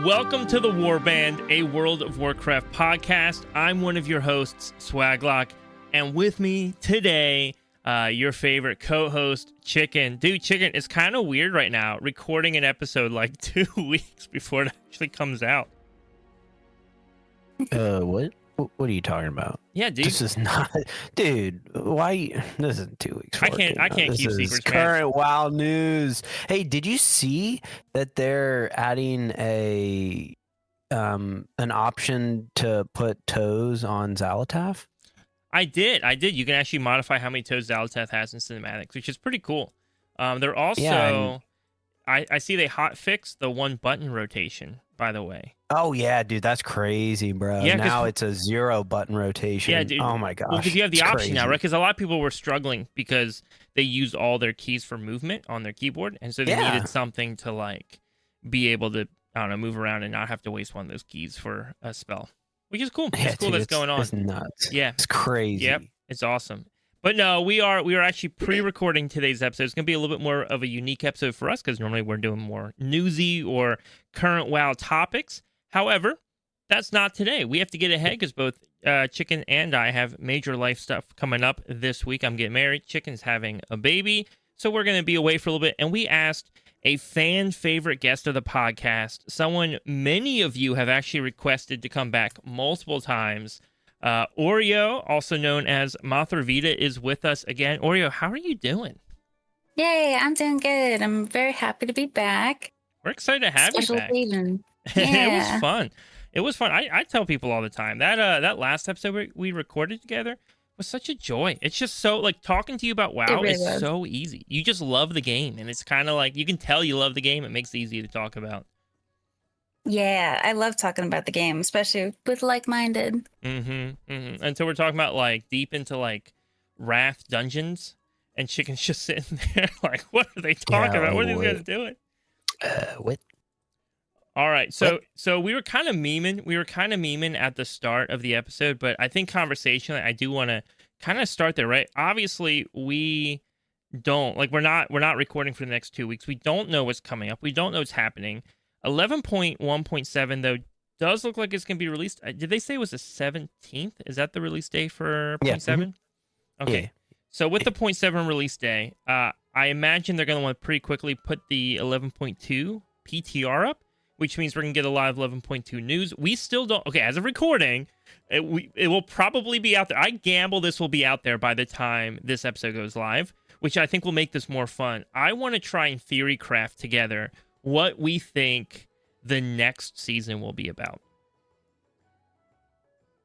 Welcome to the Warband, a World of Warcraft podcast. I'm one of your hosts, Swaglock, and with me today, your favorite co-host, Chicken. Dude, Chicken, it's kind of weird right now, recording an episode like 2 weeks before it actually comes out. What? What are you talking about? Yeah, dude. This is not, dude. Why? This isn't 2 weeks. I can't keep secrets, current man. WoW news. Hey, did you see that they're adding an option to put toes on Xalatath? I did. You can actually modify how many toes Xalatath has in cinematics, which is pretty cool. They're also, I see they hot fixed the one button rotation, by the way. Oh yeah, dude, that's crazy, bro. Yeah, now it's a 0 button rotation. Yeah, dude. Oh my gosh. Well, because you have the option crazy now, right? Because a lot of people were struggling because they used all their keys for movement on their keyboard, and so they needed something to like be able to, I don't know, move around and not have to waste one of those keys for a spell, which is cool. It's cool that's going on. It's nuts. Yeah, it's crazy. Yep, it's awesome. But no, we are actually pre-recording today's episode. It's going to be a little bit more of a unique episode for us because normally we're doing more newsy or current WoW topics. However, that's not today. We have to get ahead because both Chicken and I have major life stuff coming up this week. I'm getting married. Chicken's having a baby. So we're going to be away for a little bit. And we asked a fan favorite guest of the podcast, someone many of you have actually requested to come back multiple times. Oreo, also known as Mothravita, is with us again. Oreo, how are you doing? Yay, I'm doing good. I'm very happy to be back. We're excited to have you back. Occasion. Yeah. It was fun. It was fun. I tell people all the time that last episode we recorded together was such a joy. It's just so like talking to you about WoW is so easy. You just love the game, and it's kind of like you can tell you love the game. It makes it easy to talk about. Yeah, I love talking about the game, especially with like-minded. And so we're talking about like deep into like Wrath dungeons, and Chicken's just sitting there like, what are they talking about? What are these guys doing? What? All right, so we were kind of memeing at the start of the episode, but I think conversationally, I do want to kind of start there, right? Obviously, we don't like we're not recording for the next 2 weeks. We don't know what's coming up. We don't know what's happening. 11.1.7 though does look like it's gonna be released. Did they say it was the 17th? Is that the release day for 0.7? Okay. Yeah. So with the 0.7 release day, I imagine they're gonna want to pretty quickly put the 11.2 PTR up, which means we're going to get a lot of 11.2 news. We still don't... Okay, as of recording, it will probably be out there. I gamble this will be out there by the time this episode goes live, which I think will make this more fun. I want to try and theory craft together what we think the next season will be about.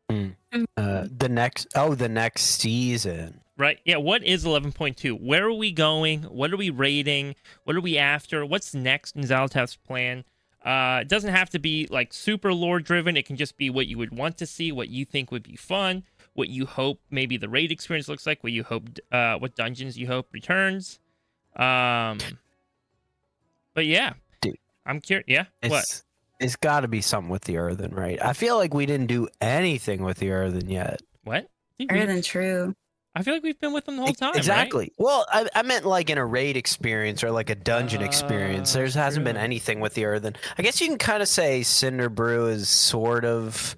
The next season. Right, yeah, what is 11.2? Where are we going? What are we rating? What are we after? What's next in Xalatath's plan? It doesn't have to be like super lore driven. It can just be what you would want to see, what you think would be fun, what you hope maybe the raid experience looks like, what you hope, what dungeons you hope returns. But yeah, dude, I'm curious. Yeah, what? It's got to be something with the Earthen, right? I feel like we didn't do anything with the Earthen yet. What? Earthen, true. I feel like we've been with them the whole time. Exactly. Right? Well, I meant like in a raid experience or like a dungeon experience. There hasn't been anything with the Earthen. I guess you can kind of say Cinder Brew is sort of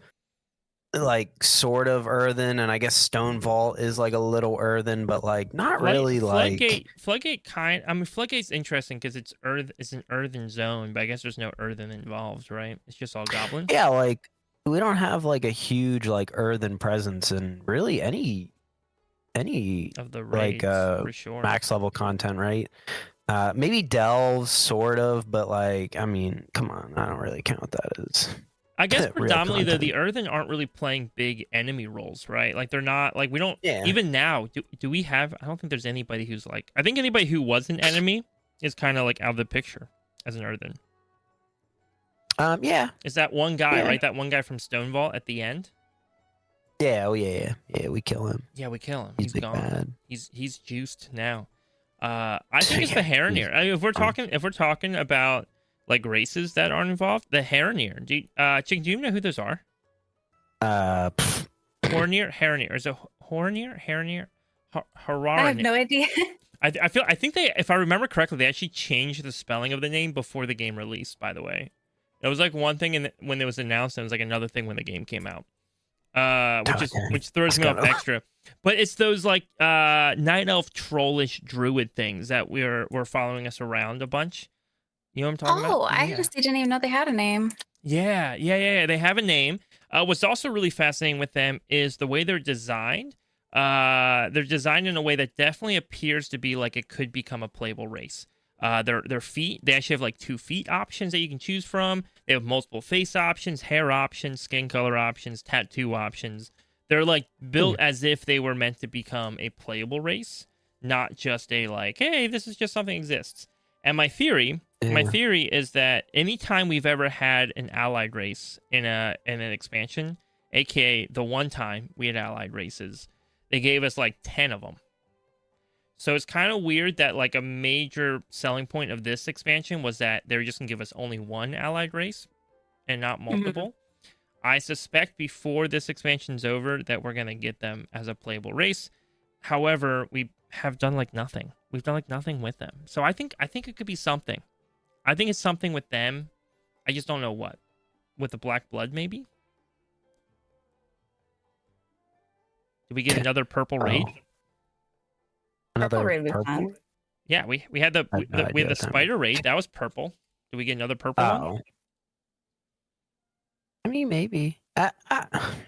Earthen, and I guess Stone Vault is like a little Earthen, but like not really like Floodgate. Floodgate's interesting because it's an Earthen zone, but I guess there's no Earthen involved, right? It's just all goblin. Yeah, like we don't have like a huge like Earthen presence in really any of the raids, for sure. Max level content, right? Maybe delves, sort of, but like, I mean, come on, I don't really count that as. I guess predominantly though, the Earthen aren't really playing big enemy roles, right? Like they're not like we don't even now. Do we have? I don't think there's anybody who's like. I think anybody who was an enemy is kind of like out of the picture as an Earthen. Yeah. Is that one guy, right? That one guy from Stone Vault at the end. Yeah, oh yeah, we kill him. Yeah, we kill him. He's gone. Bad. He's juiced now. I think it's the Harrenir. If we're talking about like races that aren't involved, the Harrenir. Chicken, do you know who those are? Harrenir. Is it Harrenir? Harrenir? I have no idea. I think they, if I remember correctly, they actually changed the spelling of the name before the game released. By the way, It was like one thing when it was announced, and it was like another thing when the game came out. Which throws me off extra. But it's those like night elf trollish druid things that were following us around a bunch. You know what I'm talking about? Oh, I honestly didn't even know they had a name. Yeah. They have a name. What's also really fascinating with them is the way they're designed. They're designed in a way that definitely appears to be like it could become a playable race. Their feet, they actually have like 2 feet options that you can choose from. They have multiple face options, hair options, skin color options, tattoo options. They're like built as if they were meant to become a playable race, not just a like, hey, this is just something exists. And my theory is that anytime we've ever had an allied race in an expansion, aka the one time we had allied races, they gave us like 10 of them. So it's kind of weird that like a major selling point of this expansion was that they were just gonna give us only one allied race and not multiple. I suspect before this expansion's over that we're gonna get them as a playable race. However, we have done like nothing. We've done like nothing with them. So I think it could be something. I think it's something with them. I just don't know what. With the Black Blood, maybe? Did we get another purple raid? Purple raid would be fun. Yeah, we had the spider raid. That was purple. Did we get another purple one? I mean, maybe. I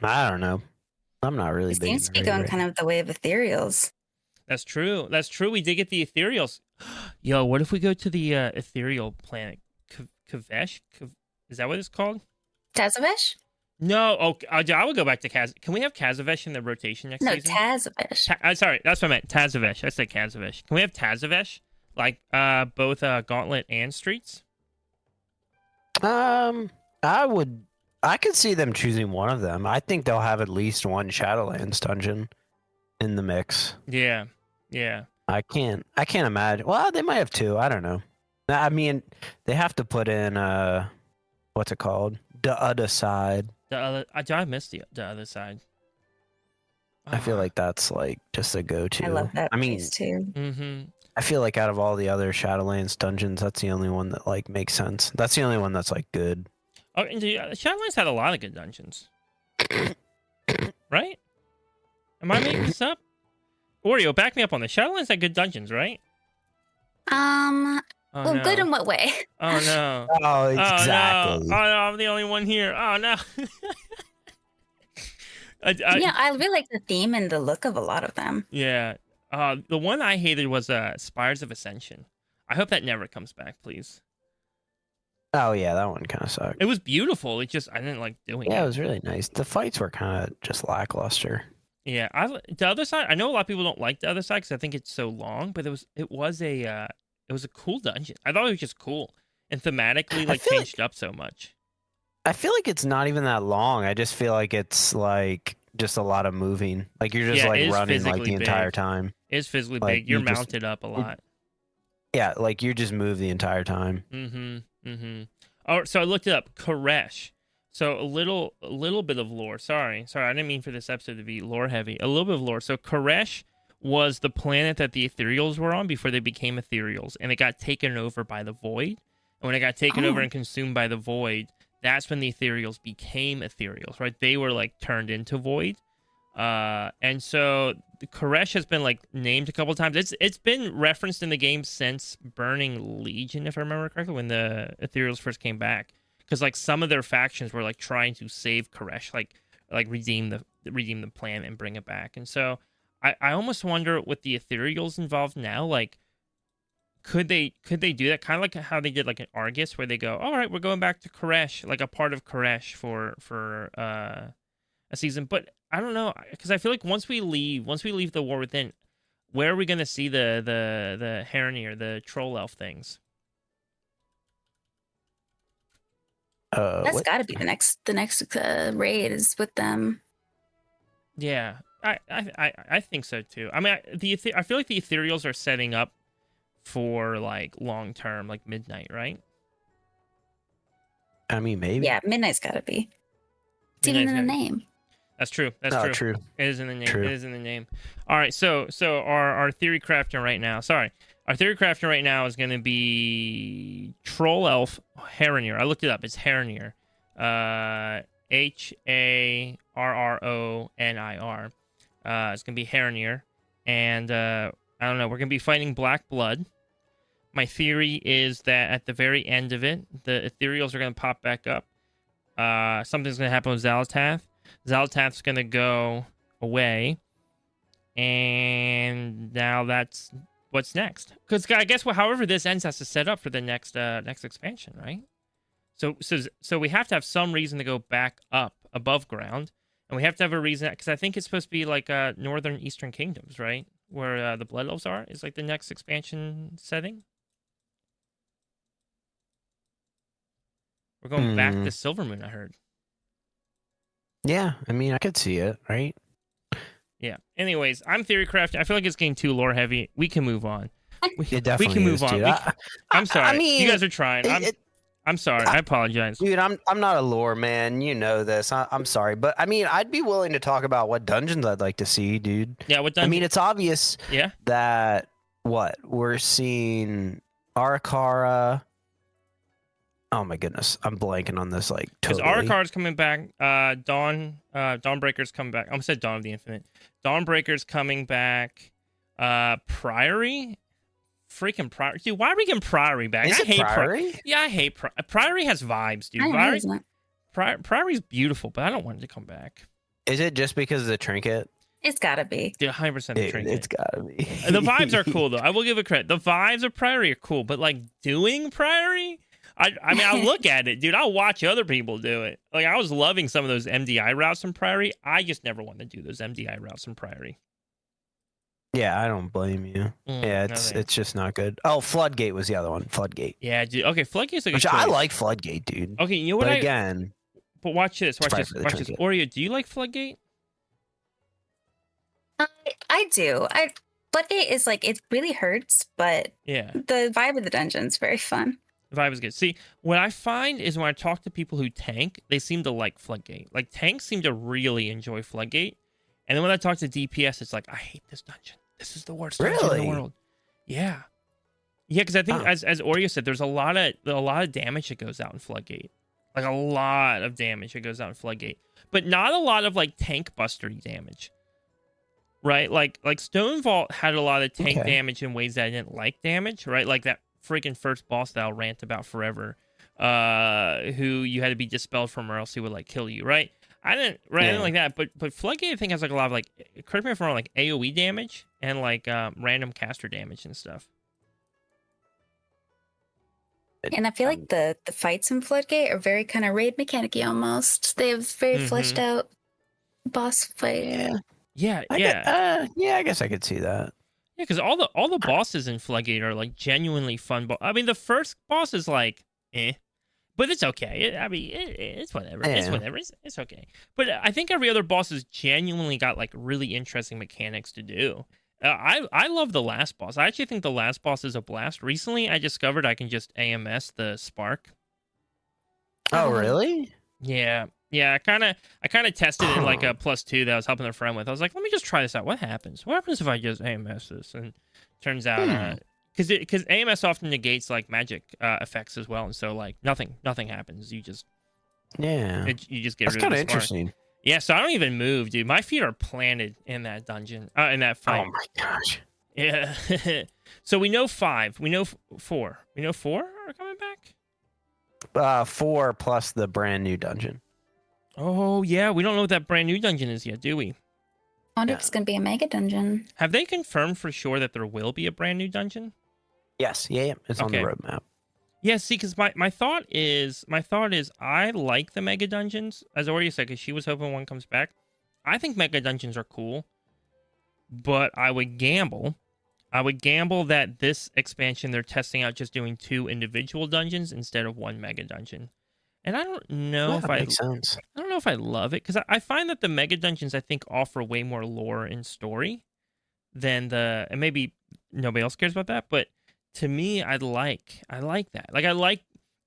don't know. I'm not really big. It seems to be going kind of the way of ethereals. That's true. We did get the ethereals. Yo, what if we go to the ethereal planet? Kavesh? Is that what it's called? Tazavesh? No. Oh, I would go back to Kaz. Can we have Kazavesh in the rotation next season? No, Tazavesh. Sorry, that's what I meant. Tazavesh. I said Kazavesh. Can we have Tazavesh? Like both Gauntlet and Streets? I could see them choosing one of them. I think they'll have at least one Shadowlands dungeon in the mix. Yeah. I can't imagine. Well, they might have 2. I don't know. I mean, they have to put in what's it called? The other side. I missed the other side. I feel like that's like just a go-to. I love that. I mean, too. Mm-hmm. I feel like out of all the other Shadowlands dungeons, that's the only one that like makes sense. That's the only one that's like good. Oh, and Shadowlands had a lot of good dungeons, right? Am I making this up? Oreo, back me up on this. Shadowlands had good dungeons, right? Oh, well, no. Good in what way? Oh no! Oh, exactly. Oh no! I'm the only one here. Oh no! I really like the theme and the look of a lot of them. Yeah. The one I hated was Spires of Ascension. I hope that never comes back, please. Oh yeah, that one kind of sucked. It was beautiful. It just I didn't like doing it. Yeah, it was really nice. The fights were kind of just lackluster. Yeah, the other side. I know a lot of people don't like the other side because I think it's so long, but it was a cool dungeon. I thought it was just cool and thematically like changed up so much. I feel like it's not even that long. I just feel like it's like just a lot of moving. Like you're just like running like the entire time. It's physically big. You're mounted up a lot. Yeah, like you just move the entire time. Oh, so I looked it up. Koresh. So a little bit of lore. Sorry, I didn't mean for this episode to be lore heavy. A little bit of lore. So Koresh was the planet that the ethereals were on before they became ethereals, and it got taken over by the void. And when it got taken over and consumed by the void, that's when the ethereals became ethereals, right? They were like turned into void. And so the Koresh has been like named a couple times. It's been referenced in the game since Burning Legion, if I remember correctly, when the ethereals first came back. Because like some of their factions were like trying to save Koresh, like redeem the planet and bring it back. And so I almost wonder with the ethereals involved now, like could they do that kind of like how they did like an Argus, where they go, all right, we're going back to Koresh, like a part of Koresh for a season. But I don't know, because I feel like once we leave the War Within, where are we going to see the Heronir or the troll elf things? That's got to be the next raid is with them. Yeah, I think so too. I mean, I feel like the ethereals are setting up for like long term, like Midnight, right? I mean, maybe. Yeah, Midnight's got to be. It's even in the name. That's true. That's Oh, true. true. It is in the name. True. It is in the name. All right. So our theory crafting right now. Sorry. Our theory crafting right now is going to be Troll Elf Harronier. I looked it up. It's Harronier. Harronir. It's going to be Harronier. And I don't know. We're going to be fighting Black Blood. My theory is that at the very end of it, the ethereals are going to pop back up. Something's going to happen with Xalatath. Xalatath's going to go away. And now that's what's next. Because I guess however this ends has to set up for the next expansion, right? So we have to have some reason to go back up above ground. And we have to have a reason, because I think it's supposed to be like northern eastern kingdoms, right? Where the Blood Elves are, is like the next expansion setting. We're going back to Silvermoon, I heard. Yeah, I mean, I could see it, right? Yeah. Anyways, I'm theory crafting. I feel like it's getting too lore heavy. We can move on. It definitely we can move is, on. dude. I'm sorry. I mean, you guys are trying. I'm sorry. I apologize. Dude, I'm not a lore man. You know this. I'm sorry. But, I mean, I'd be willing to talk about what dungeons I'd like to see, dude. Yeah, what dungeons? I mean, it's obvious that, we're seeing Arakara. Oh, my goodness. I'm blanking on this, like, totally. Because Arakara's coming back. Dawnbreaker's coming back. I almost said Dawn of the Infinite. Dawnbreaker's coming back. Priory? Freaking Priory. Dude, why are we getting Priory back? Is I it hate Priory? I hate Priory. Priory has vibes, dude. Priory's beautiful, but I don't want it to come back. Is it just because of the trinket? It's gotta be. Dude, 100% the trinket. It's gotta be. And the vibes are cool, though. I will give it credit. The vibes of Priory are cool, but, like, doing Priory? I mean, I'll look at it, dude. I'll watch other people do it. Like, I was loving some of those MDI routes in Priory. I just never want to do those MDI routes in Priory. Yeah, I don't blame you. Yeah, it's just not good. Oh, Floodgate was the other one. Floodgate. Yeah, dude. Okay, Floodgate's a good Which choice. I like Floodgate, dude. Okay, you know what? But watch this. Watch this. Oreo, do you like Floodgate? I do. Floodgate is like, it really hurts, but yeah, the vibe of the dungeon's very fun. The vibe is good. See, what I find is when I talk to people who tank, they seem to like Floodgate. Like, tanks seem to really enjoy Floodgate. And then when I talk to DPS, it's like, I hate this dungeon. This is the worst dungeon in the world. Yeah. Yeah, because I think, as Oreo said, there's a lot of damage that goes out in Floodgate. Like, a lot of damage that goes out in Floodgate. But not a lot of, like, tank bustery damage. Right? Like Stone Vault had a lot of tank damage in ways that I didn't like damage, right? Like that freaking first boss that I'll rant about forever, who you had to be dispelled from or else he would like kill you, right? I didn't like that, but Floodgate I think has like a lot of like, correct me if I'm wrong, like AoE damage and like random caster damage and stuff. And I feel like the fights in Floodgate are very kind of raid mechanic-y almost. They have very fleshed out boss fight. Yeah. I guess I could see that. Yeah, because all the bosses in Floodgate are like genuinely fun. I mean, the first boss is like, but it's okay. It's whatever. Yeah. It's whatever. It's okay. But I think every other boss has genuinely got like really interesting mechanics to do. I love the last boss. I actually think the last boss is a blast. Recently, I discovered I can just AMS the Spark. Oh, really? Yeah. I kind of tested it in like a +2 that I was helping a friend with. I was like, let me just try this out. What happens? What happens if I just AMS this? And turns out, because AMS often negates like magic effects as well, and so like nothing happens. You just you just get rid of the spark. That's kind of interesting. Yeah, so I don't even move, dude. My feet are planted in that dungeon, in that fight. Oh my gosh. Yeah. So we know 5. We know 4. We know 4 are coming back. 4 plus the brand new dungeon. Oh, yeah. We don't know what that brand new dungeon is yet, do we? I wonder if it's going to be a mega dungeon. Have they confirmed for sure that there will be a brand new dungeon? Yes. Yeah. It's on the roadmap. Yeah, see, because my thought is I like the mega dungeons, as I already said, because she was hoping one comes back. I think mega dungeons are cool, but I would gamble that this expansion they're testing out just doing 2 individual dungeons instead of 1 mega dungeon. And I don't know if makes sense. I don't know if I love it, because I find that the mega dungeons I think offer way more lore and story than and maybe nobody else cares about that, but to me, I like that. Like, I like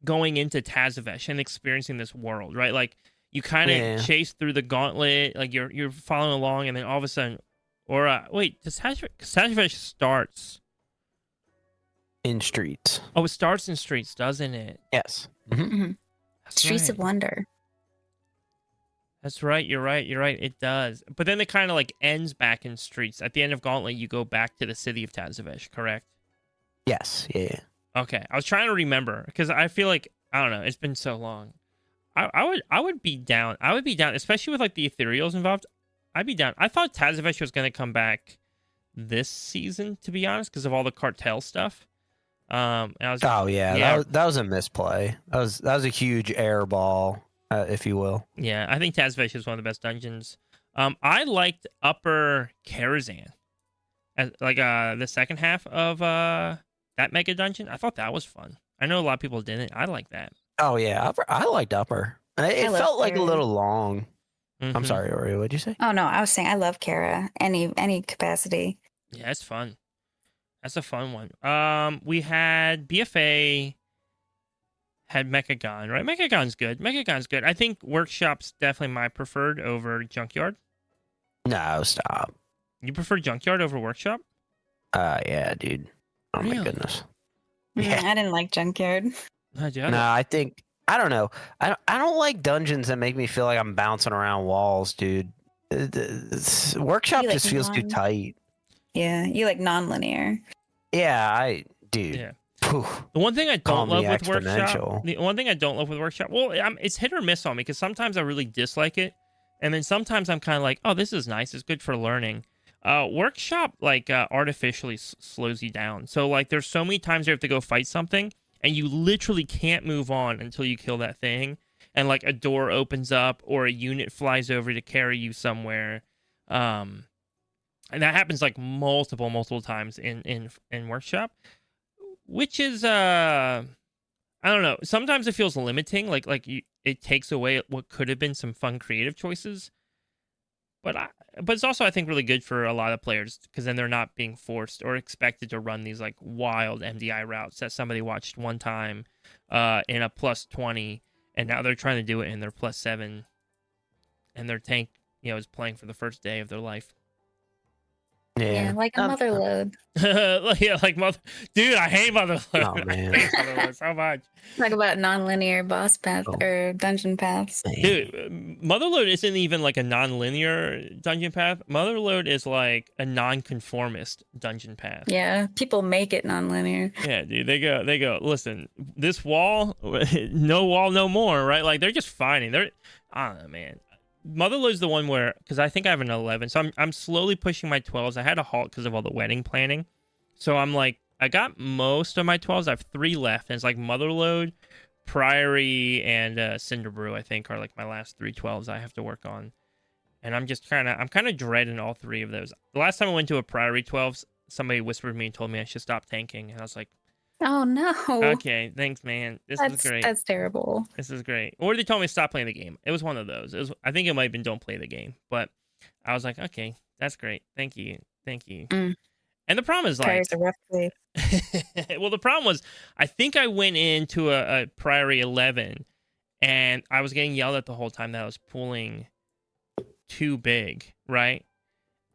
going into Tazavesh and experiencing this world, right? Like, You kind of Yeah. chase through the gauntlet, like you're following along, and then all of a sudden, or wait, does Tashafish starts? In streets. Oh, it starts in streets, doesn't it? Yes. That's Streets of right. Wonder. That's right. You're right. It does. But then it kind of like ends back in streets. At the end of Gauntlet, you go back to the city of Tazavesh, correct? Yes. Yeah. Okay. I was trying to remember because I feel like I don't know. It's been so long. I would be down. I would be down, especially with like the ethereals involved. I'd be down. I thought Tazavesh was going to come back this season, to be honest, because of all the cartel stuff. And I was, Oh yeah, yeah. That was a misplay. That was a huge air ball, if you will. Yeah, I think Tazavesh is one of the best dungeons. I liked Upper Karazhan, as like the second half of that mega dungeon. I thought that was fun. I know a lot of people didn't. I like that. Oh yeah, I liked Upper. It love felt like a Kara. little long. I'm Mhm. sorry, Oreo. What'd you say? Oh no, I was saying I love Kara. Any capacity. Yeah, it's fun. That's a fun one. We had BFA had Mechagon, right? Mechagon's good. Mechagon's good. I think Workshop's definitely my preferred over Junkyard. No, stop. You prefer Junkyard over Workshop? Yeah, dude. Oh my Really? goodness. Mm, Yeah. I didn't like Junkyard. No, dude, No, I think I don't know. I don't like dungeons that make me feel like I'm bouncing around walls, dude. Workshop You like just feels too non- tight. Yeah, you like non-linear. Yeah, dude. Yeah. Phew. The one thing I Call don't me love with Workshop, exponential. the one thing I don't love with Workshop, well, it's hit or miss on me because sometimes I really dislike it, and then sometimes I'm kind of like, oh, this is nice, it's good for learning. Workshop like artificially slows you down. So like, there's so many times you have to go fight something, and you literally can't move on until you kill that thing, and like a door opens up or a unit flies over to carry you somewhere, and that happens like multiple times in Workshop. Which is I don't know. Sometimes it feels limiting, it takes away what could have been some fun creative choices. But it's also I think really good for a lot of players because then they're not being forced or expected to run these like wild MDI routes that somebody watched one time in a +20 and now they're trying to do it in their +7 and their tank, is playing for the first day of their life. Yeah, like a Motherload. Yeah, like Mother. Dude, I hate Motherload. Oh, man. I hate Motherload so much. Talk about non-linear boss path Oh. or dungeon paths. Dude, Motherload isn't even like a non-linear dungeon path. Motherload is like a non-conformist dungeon path. Yeah, people make it non-linear. Yeah, dude, they go. Listen, this wall, no wall, no more, right? Like they're just finding. I don't know, man. Motherload's the one where, because I think I have an 11, so I'm slowly pushing my 12s. I had a halt because of all the wedding planning, so I'm like, I got most of my 12s. I have 3 left, and it's like Motherload, Priory, and Cinderbrew. I think are like my last 3 12s I have to work on, and I'm kind of dreading all 3 of those. The last time I went to a Priory 12s, somebody whispered to me and told me I should stop tanking, and I was like, Oh no. okay, thanks, man. This is great. That's terrible. This is great. Or they told me to stop playing the game. It was one of those. I think it might have been don't play the game. But I was like, okay, that's great. Thank you. Mm. And the problem is like, Prayers are rough sleep. well, the problem was I think I went into a Priory 11 and I was getting yelled at the whole time that I was pulling too big, right?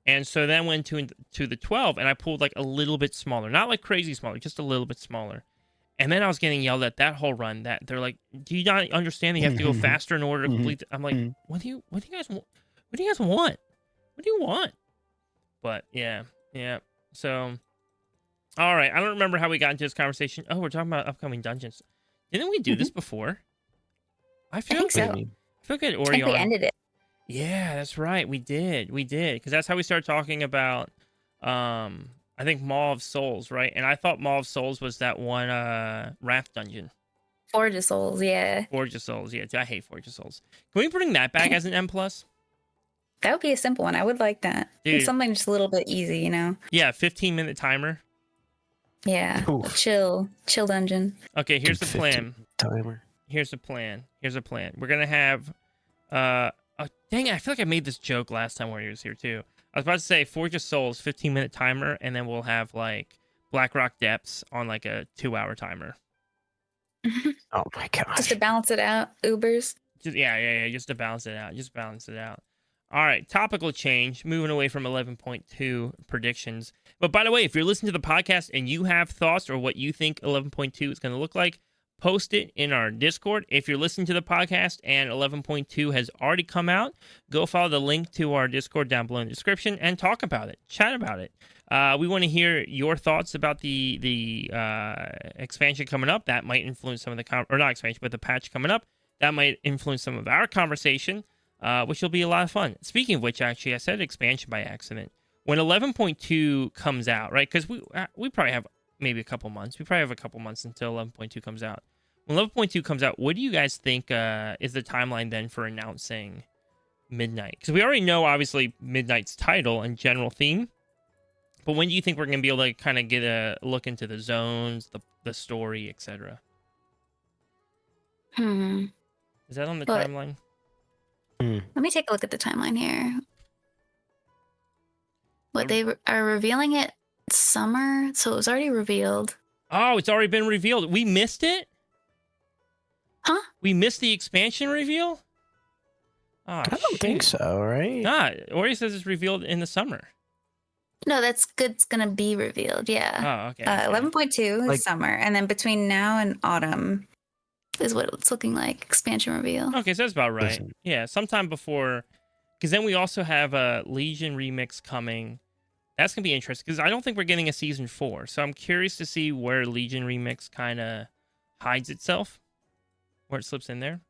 And so then went to the 12 and I pulled like a little bit smaller, not like crazy smaller, just a little bit smaller. And then I was getting yelled at that whole run that they're like, do you not understand that you have to go faster in order to complete I'm like, what do you guys want? What do you guys want? What do you want? But yeah. So, all right. I don't remember how we got into this conversation. Oh, we're talking about upcoming dungeons. Didn't we do this before? I think so. I feel good. I think we ended it. Yeah, that's right. We did. Because that's how we started talking about, I think Maw of Souls, right? And I thought Maw of Souls was that one Wrath dungeon. Forge of Souls, yeah. Forge of Souls, yeah. I hate Forge of Souls. Can we bring that back as an M+? That would be a simple one. I would like that. Dude. It's something just a little bit easy, Yeah, 15-minute timer. Yeah, a Oof. chill dungeon. Okay, here's the plan. Timer. Here's a plan. We're gonna have oh dang it, I feel like I made this joke last time when he was here too. I was about to say Forge of Souls 15-minute timer, and then we'll have like Blackrock Depths on like a 2-hour timer. Oh my gosh. Just to balance it out, Ubers. Just to balance it out. All right, topical change, moving away from 11.2 predictions. But by the way, if you're listening to the podcast and you have thoughts or what you think 11.2 is going to look like, post it in our Discord. If you're listening to the podcast and 11.2 has already come out, go follow the link to our Discord down below in the description and talk about it. Chat about it. We want to hear your thoughts about the expansion coming up. That might influence some of the or not expansion, but the patch coming up. That might influence some of our conversation, which will be a lot of fun. Speaking of which, actually, I said expansion by accident. When 11.2 comes out, right? Because we probably have maybe a couple months. We probably have a couple months until 11.2 comes out. When 11.2 comes out, what do you guys think is the timeline then for announcing Midnight? Because we already know, obviously, Midnight's title and general theme. But when do you think we're going to be able to kind of get a look into the zones, the story, etc.? Is that on the timeline? Let me take a look at the timeline here. They are revealing it summer, so it was already revealed. Oh, it's already been revealed. We missed it? Huh? We missed the expansion reveal? Oh, I don't think so, right? Nah, Oreo says it's revealed in the summer. No, that's good. It's going to be revealed, yeah. Oh, okay. 11.2 is summer, and then between now and autumn is what it's looking like, expansion reveal. Okay, so that's about right. Yeah, sometime before, because then we also have a Legion remix coming. That's going to be interesting, because I don't think we're getting a Season 4, so I'm curious to see where Legion remix kind of hides itself, where it slips in there.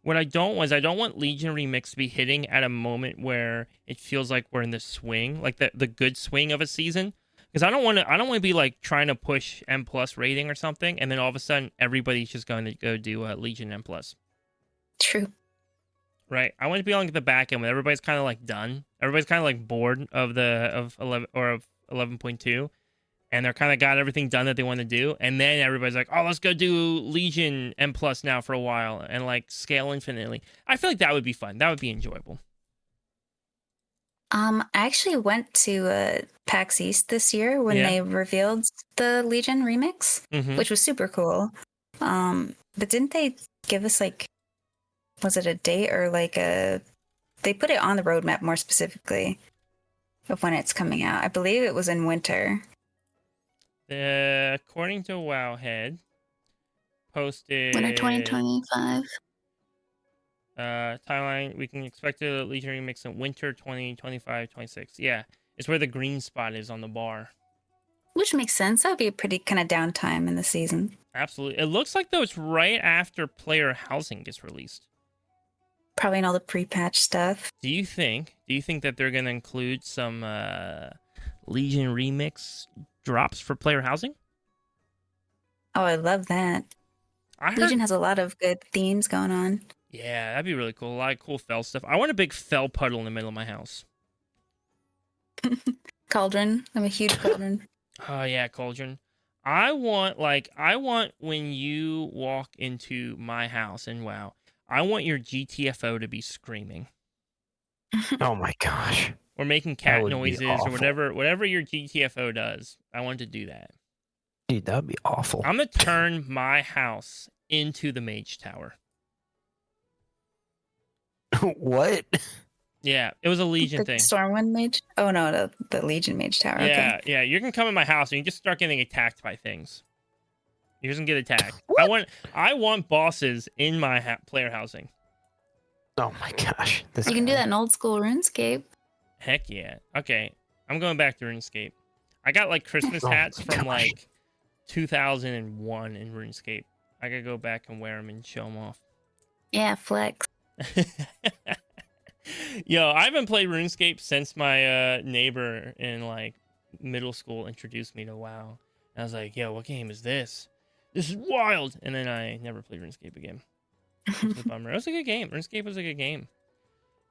What I don't want Legion remix to be hitting at a moment where it feels like we're in the swing, like the good swing of a season. Because I don't want to be like trying to push M+ rating or something, and then all of a sudden everybody's just going to go do Legion M+. True. Right. I want to be on the back end when everybody's kind of like done. Everybody's kind of like bored of 11.2, and they're kind of got everything done that they want to do, and then everybody's like, "Oh, let's go do Legion M+ now for a while and like scale infinitely." I feel like that would be fun. That would be enjoyable. I actually went to PAX East this year when they revealed the Legion remix, which was super cool. But didn't they give us was it a date or they put it on the roadmap more specifically of when it's coming out? I believe it was in winter. According to Wowhead, posted winter 2025. Timeline, we can expect a Legion remix in winter 2025-26. Yeah, it's where the green spot is on the bar. Which makes sense. That would be a pretty kind of downtime in the season. Absolutely. It looks like, though, it's right after player housing gets released. Probably in all the pre-patch stuff. Do you think that they're going to include some Legion remix drops for player housing? Oh, I love that. Legion has a lot of good themes going on. Yeah, that'd be really cool. A lot of cool fell stuff. I want a big fell puddle in the middle of my house. Cauldron. I'm a huge cauldron. Oh, yeah, cauldron. I want when you walk into my house and WoW, I want your GTFO to be screaming. Oh my gosh. Or making cat noises or whatever your GTFO does. I want to do that. Dude, that would be awful. I'm going to turn my house into the Mage Tower. What? Yeah, it was a Legion thing. Stormwind Mage? Oh, no, the Legion Mage Tower. Yeah, okay. yeah. You can come in my house and you just start getting attacked by things. You're just going to get attacked. I want bosses in my player housing. Oh my gosh. You can do that in old school RuneScape. Heck yeah. Okay, I'm going back to RuneScape. I got Christmas hats from 2001 in RuneScape. I gotta go back and wear them and show them off. Yeah, flex. Yo, I haven't played RuneScape since my neighbor in middle school introduced me to WoW. And I was like, yo, what game is this? This is wild. And then I never played RuneScape again. It was a bummer. It was a good game. RuneScape was a good game.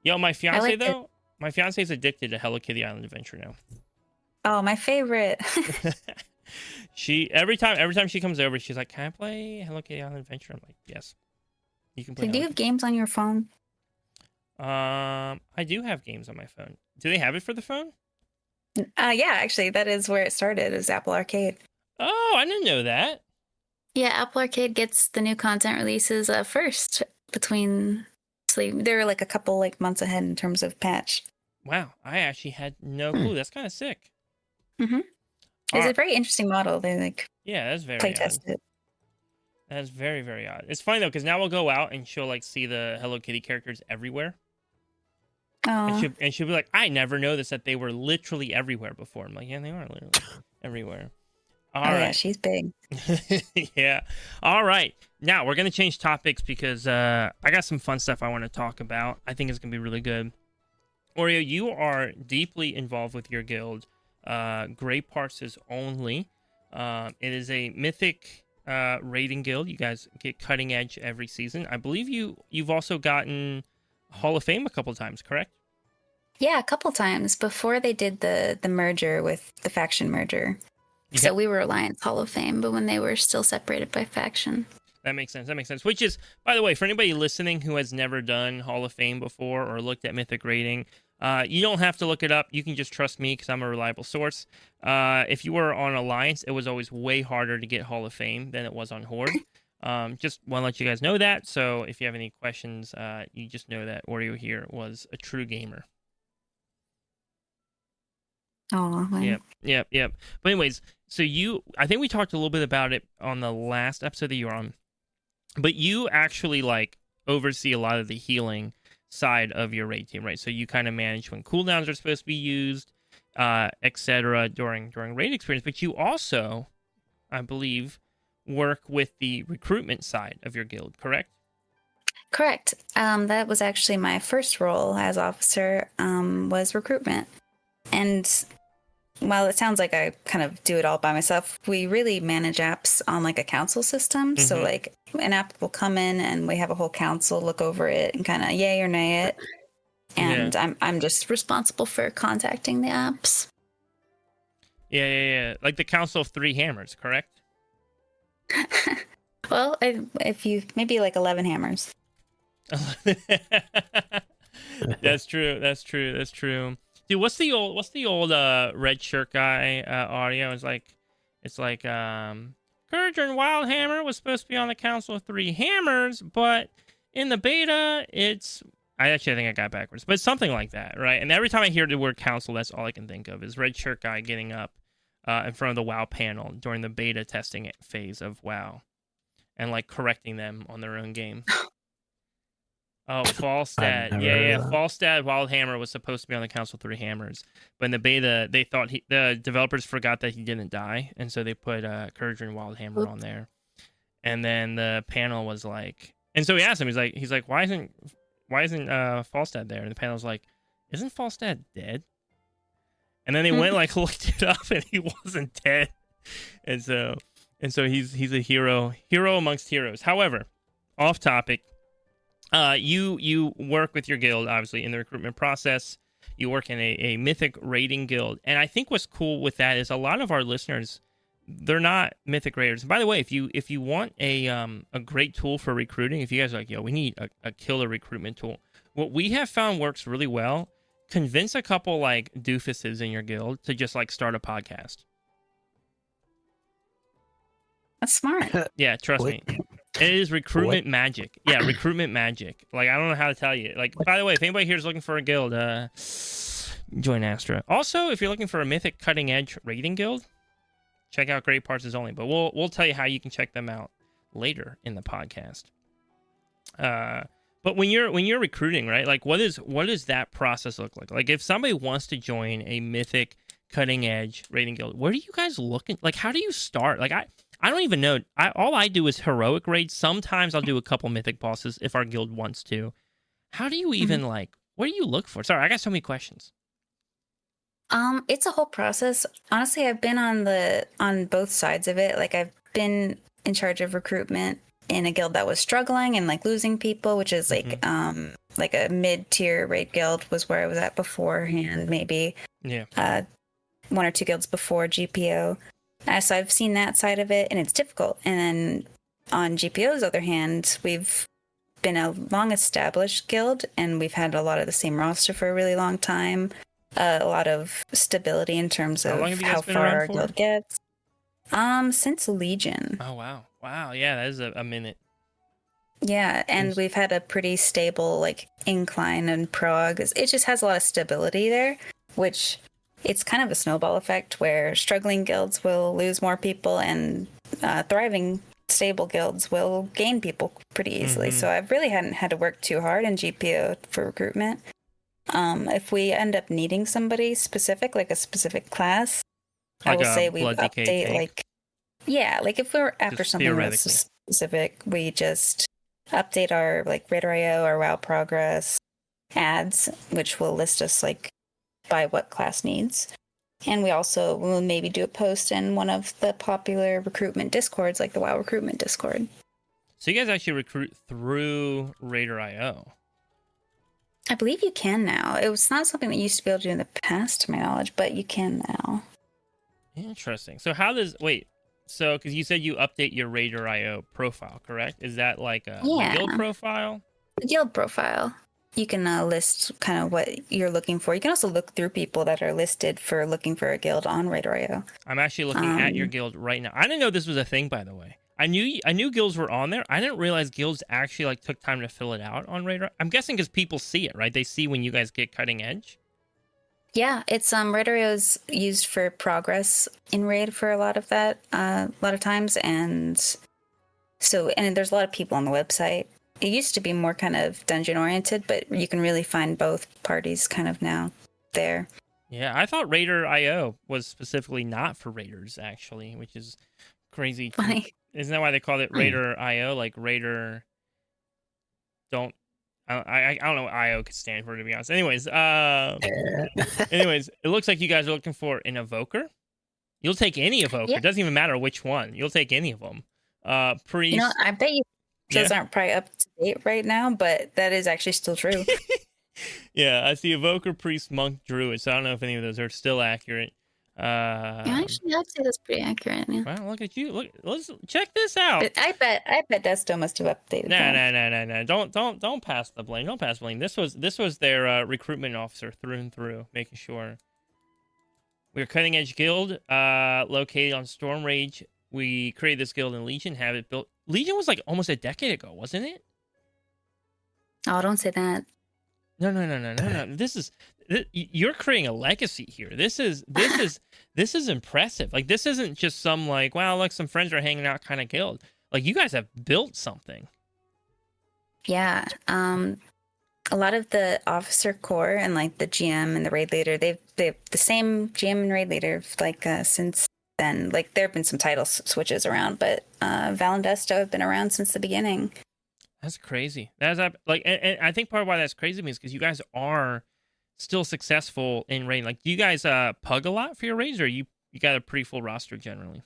Yo, my fiance my fiance's addicted to Hello Kitty Island Adventure now. Oh, my favorite. She every time she comes over, she's like, "Can I play Hello Kitty Island Adventure?" I'm like, "Yes, you can play." So do you have games on your phone? I do have games on my phone. Do they have it for the phone? Yeah, actually, that is where it started. Is Apple Arcade. Oh, I didn't know that. Yeah, Apple Arcade gets the new content releases first between. So they were like a couple like months ahead in terms of patch. Wow, I actually had no clue. That's kind of sick. Mm-hmm. It's a very interesting model. They like that's very play odd. test it. That's very, very odd. It's funny though, because now we'll go out and she'll like see the Hello Kitty characters everywhere. And she'll be like, I never noticed that they were literally everywhere before. I'm like, yeah, they are literally everywhere. All right. Yeah, she's big. Yeah. All right. Now we're gonna change topics because I got some fun stuff I want to talk about. I think it's gonna be really good. Oreo, you are deeply involved with your guild, Gray Parses Only. It is a mythic raiding guild. You guys get cutting edge every season. I believe you've also gotten Hall of Fame a couple times, correct? Yeah, a couple times before they did the merger with the faction merger. Yeah. So we were Alliance Hall of Fame, but when they were still separated by faction. That makes sense. Which is, by the way, for anybody listening who has never done Hall of Fame before or looked at mythic raiding, you don't have to look it up. You can just trust me because I'm a reliable source. If you were on Alliance, it was always way harder to get Hall of Fame than it was on Horde. Just want to let you guys know that. So if you have any questions, you just know that Oreo here was a true gamer. Oh, man. Yep. But anyways, so I think we talked a little bit about it on the last episode that you were on, but you actually like oversee a lot of the healing side of your raid team, right? So you kind of manage when cooldowns are supposed to be used, etc. during raid experience, but you also, I believe, work with the recruitment side of your guild, correct? Correct. That was actually my first role as officer, was recruitment. And while it sounds like I kind of do it all by myself, we really manage apps on like a council system. Mm-hmm. So like an app will come in and we have a whole council look over it and kind of yay or nay it. And I'm just responsible for contacting the apps. Yeah. Like the Council of Three Hammers, correct? Well, if you maybe like 11 hammers. That's true. Dude, what's the old red shirt guy audio? It's like Courage and Wildhammer was supposed to be on the Council of Three Hammers, but in the beta I think I got backwards, but it's something like that, right? And every time I hear the word council, that's all I can think of is red shirt guy getting up in front of the WoW panel during the beta testing phase of WoW and like correcting them on their own game. Oh, Falstad. Yeah. Falstad Wildhammer was supposed to be on the Council of Three Hammers, but in the beta, they thought the developers forgot that he didn't die, and so they put Courage and Wildhammer on there. And then the panel was like, and so he asked him, he's like, why isn't Falstad there? And the panel's like, isn't Falstad dead? And then they went like looked it up, and he wasn't dead. And so he's a hero amongst heroes. However, off topic. You work with your guild, obviously, in the recruitment process. You work in a mythic raiding guild. And I think what's cool with that is a lot of our listeners, they're not mythic raiders. And by the way, if you want a great tool for recruiting, if you guys are like, we need a killer recruitment tool, what we have found works really well, convince a couple like doofuses in your guild to just like start a podcast. That's smart. Yeah, trust me. It is recruitment magic. Yeah, recruitment magic. Like, I don't know how to tell you. Like, by the way, if anybody here is looking for a guild, join Astra. Also, if you're looking for a mythic cutting edge raiding guild, check out Great Parses Only. But we'll tell you how you can check them out later in the podcast. But when you're recruiting, right? Like, what does that process look like? Like, if somebody wants to join a mythic cutting edge raiding guild, where do you guys look? Like, how do you start? Like, I don't even know. All I do is heroic raids. Sometimes I'll do a couple mythic bosses if our guild wants to. How do you even like? What do you look for? Sorry, I got so many questions. It's a whole process. Honestly, I've been on both sides of it. Like I've been in charge of recruitment in a guild that was struggling and like losing people, which is like a mid-tier raid guild was where I was at beforehand. Maybe one or two guilds before GPO. So I've seen that side of it, and it's difficult. And then on GPO's other hand, we've been a long-established guild, and we've had a lot of the same roster for a really long time. A lot of stability in terms of how far our guild gets. Since Legion. Oh, wow. Yeah, that is a minute. Yeah, and we've had a pretty stable like incline and prog. It just has a lot of stability there, which it's kind of a snowball effect where struggling guilds will lose more people and thriving stable guilds will gain people pretty easily. So I really hadn't had to work too hard in GPO for recruitment. If we end up needing somebody specific, like a specific class, I will say we update like if we're after something that's specific, we just update our like Radar.io or WoW progress ads, which will list us like by what class needs. And we also will maybe do a post in one of the popular recruitment discords, like the WoW recruitment discord. So you guys actually recruit through Radar.io? I believe you can now. It was not something that you used to be able to do in the past, to my knowledge, but you can now. Interesting. So how does... Wait. So, because you said you update your Radar.io profile, correct? Is that like a guild profile? The guild profile. You can list kind of what you're looking for. You can also look through people that are listed for looking for a guild on Radar.io. I'm actually looking at your guild right now. I didn't know this was a thing, by the way. I knew guilds were on there. I didn't realize guilds actually like took time to fill it out on Radar. I'm guessing because people see it, right? They see when you guys get cutting edge. Yeah, it's Radar.io is used for progress in Raid for a lot of that, a lot of times, and there's a lot of people on the website. It used to be more kind of dungeon oriented, but you can really find both parties kind of now there. Yeah, I thought Radar.io was specifically not for raiders, actually, which is crazy. Funny. Isn't that why they called it Radar.io? Like Raider don't... I don't know what IO could stand for, to be honest. Anyways, it looks like you guys are looking for an evoker. You'll take any evoker. Yeah. It doesn't even matter which one. You'll take any of them. Priest. I bet you those aren't probably up to date right now, but that is actually still true. Yeah, I see evoker, priest, monk, druid. So I don't know if any of those are still accurate. Actually, I'd say that's pretty accurate. Yeah. Well, look at you. Look, let's check this out. But I bet Desto must have updated. No. Don't pass the blame. Don't pass the blame. This was their recruitment officer through and through, making sure. We're Cutting Edge Guild, located on Storm Rage. We created this guild in Legion, have it built. Legion was like almost a decade ago, wasn't it? Oh, don't say that. No. You're creating a legacy here. This is impressive. Like, this isn't just some like, wow, look, some friends are hanging out kind of guild. Like, you guys have built something. Yeah. A lot of the officer corps and like the GM and the raid leader, they've the same GM and raid leader like since then. Like, there have been some title switches around, but Val and Desto have been around since the beginning. That's crazy. That's like, and I think part of why that's crazy to me is because you guys are still successful in raid. Like, do you guys pug a lot for your raids, or you got a pretty full roster generally?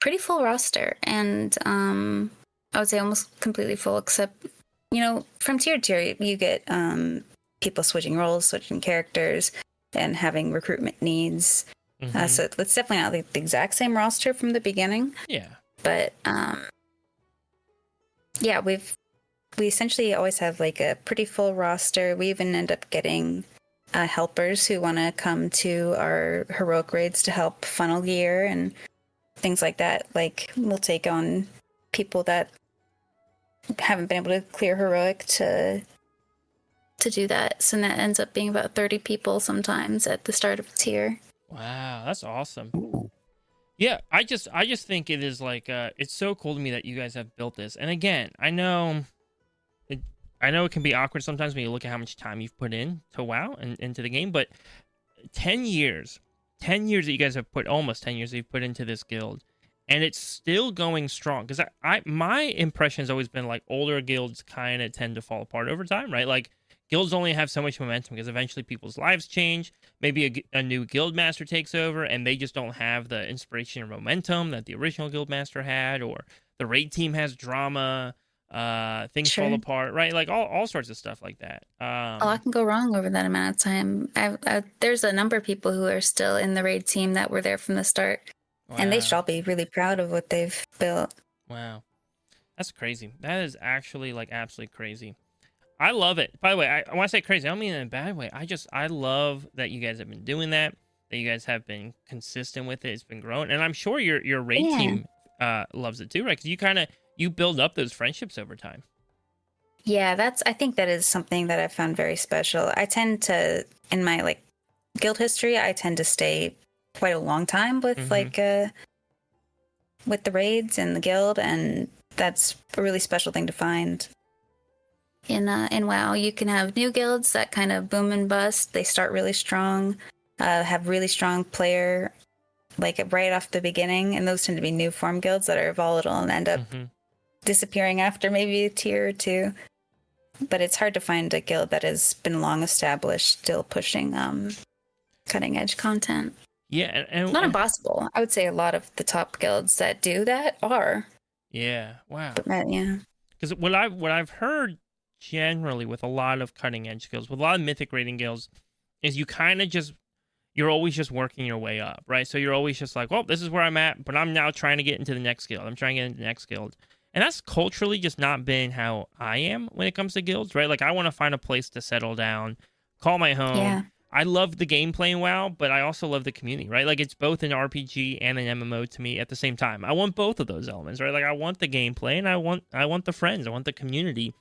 Pretty full roster, and I would say almost completely full, except from tier to tier you get people switching roles, switching characters, and having recruitment needs. So it's definitely not like the exact same roster from the beginning. Yeah, but yeah, we essentially always have like a pretty full roster. We even end up getting helpers who want to come to our heroic raids to help funnel gear and things like that. Like, we'll take on people that haven't been able to clear heroic to do that. So that ends up being about 30 people sometimes at the start of a tier. Wow, that's awesome. Ooh. Yeah, I just think it is like it's so cool to me that you guys have built this. And again, I know it can be awkward sometimes when you look at how much time you've put in to WoW and into the game, but 10 years that you guys have put, almost 10 years that you've put into this guild, and it's still going strong. Because my impression has always been like older guilds kind of tend to fall apart over time, right? Like, guilds only have so much momentum because eventually people's lives change. Maybe a new guild master takes over and they just don't have the inspiration or momentum that the original guild master had, or the raid team has drama, things fall apart, right? Like all sorts of stuff like that. A lot can go wrong over that amount of time. There's a number of people who are still in the raid team that were there from the start. Wow. And they should all be really proud of what they've built. Wow. That's crazy. That is actually like absolutely crazy. I love it. By the way, I want to say crazy. I don't mean it in a bad way. I love that you guys have been doing that you guys have been consistent with it. It's been growing. And I'm sure your raid team loves it too, right? Because you build up those friendships over time. Yeah, I think that is something that I found very special. I tend to, in my like guild history, I tend to stay quite a long time with with the raids and the guild, and that's a really special thing to find. In WoW, you can have new guilds that kind of boom and bust. They start really strong, have really strong player, like right off the beginning, and those tend to be new form guilds that are volatile and end up disappearing after maybe a tier or two. But it's hard to find a guild that has been long established, still pushing cutting edge content. Yeah, and not impossible. I would say a lot of the top guilds that do that are. Yeah. Wow. Yeah. Because what I've heard generally with a lot of cutting edge guilds, with a lot of mythic rating guilds, is you kind of you're always just working your way up, right? So you're always just like, well, this is where I'm at, but I'm now trying to get into the next guild. I'm trying to get into the next guild. And that's culturally just not been how I am when it comes to guilds, right? Like, I want to find a place to settle down, call my home. Yeah. I love the gameplay in WoW, but I also love the community, right? Like, it's both an RPG and an MMO to me at the same time. I want both of those elements, right? Like, I want the gameplay and I want the friends. I want the community.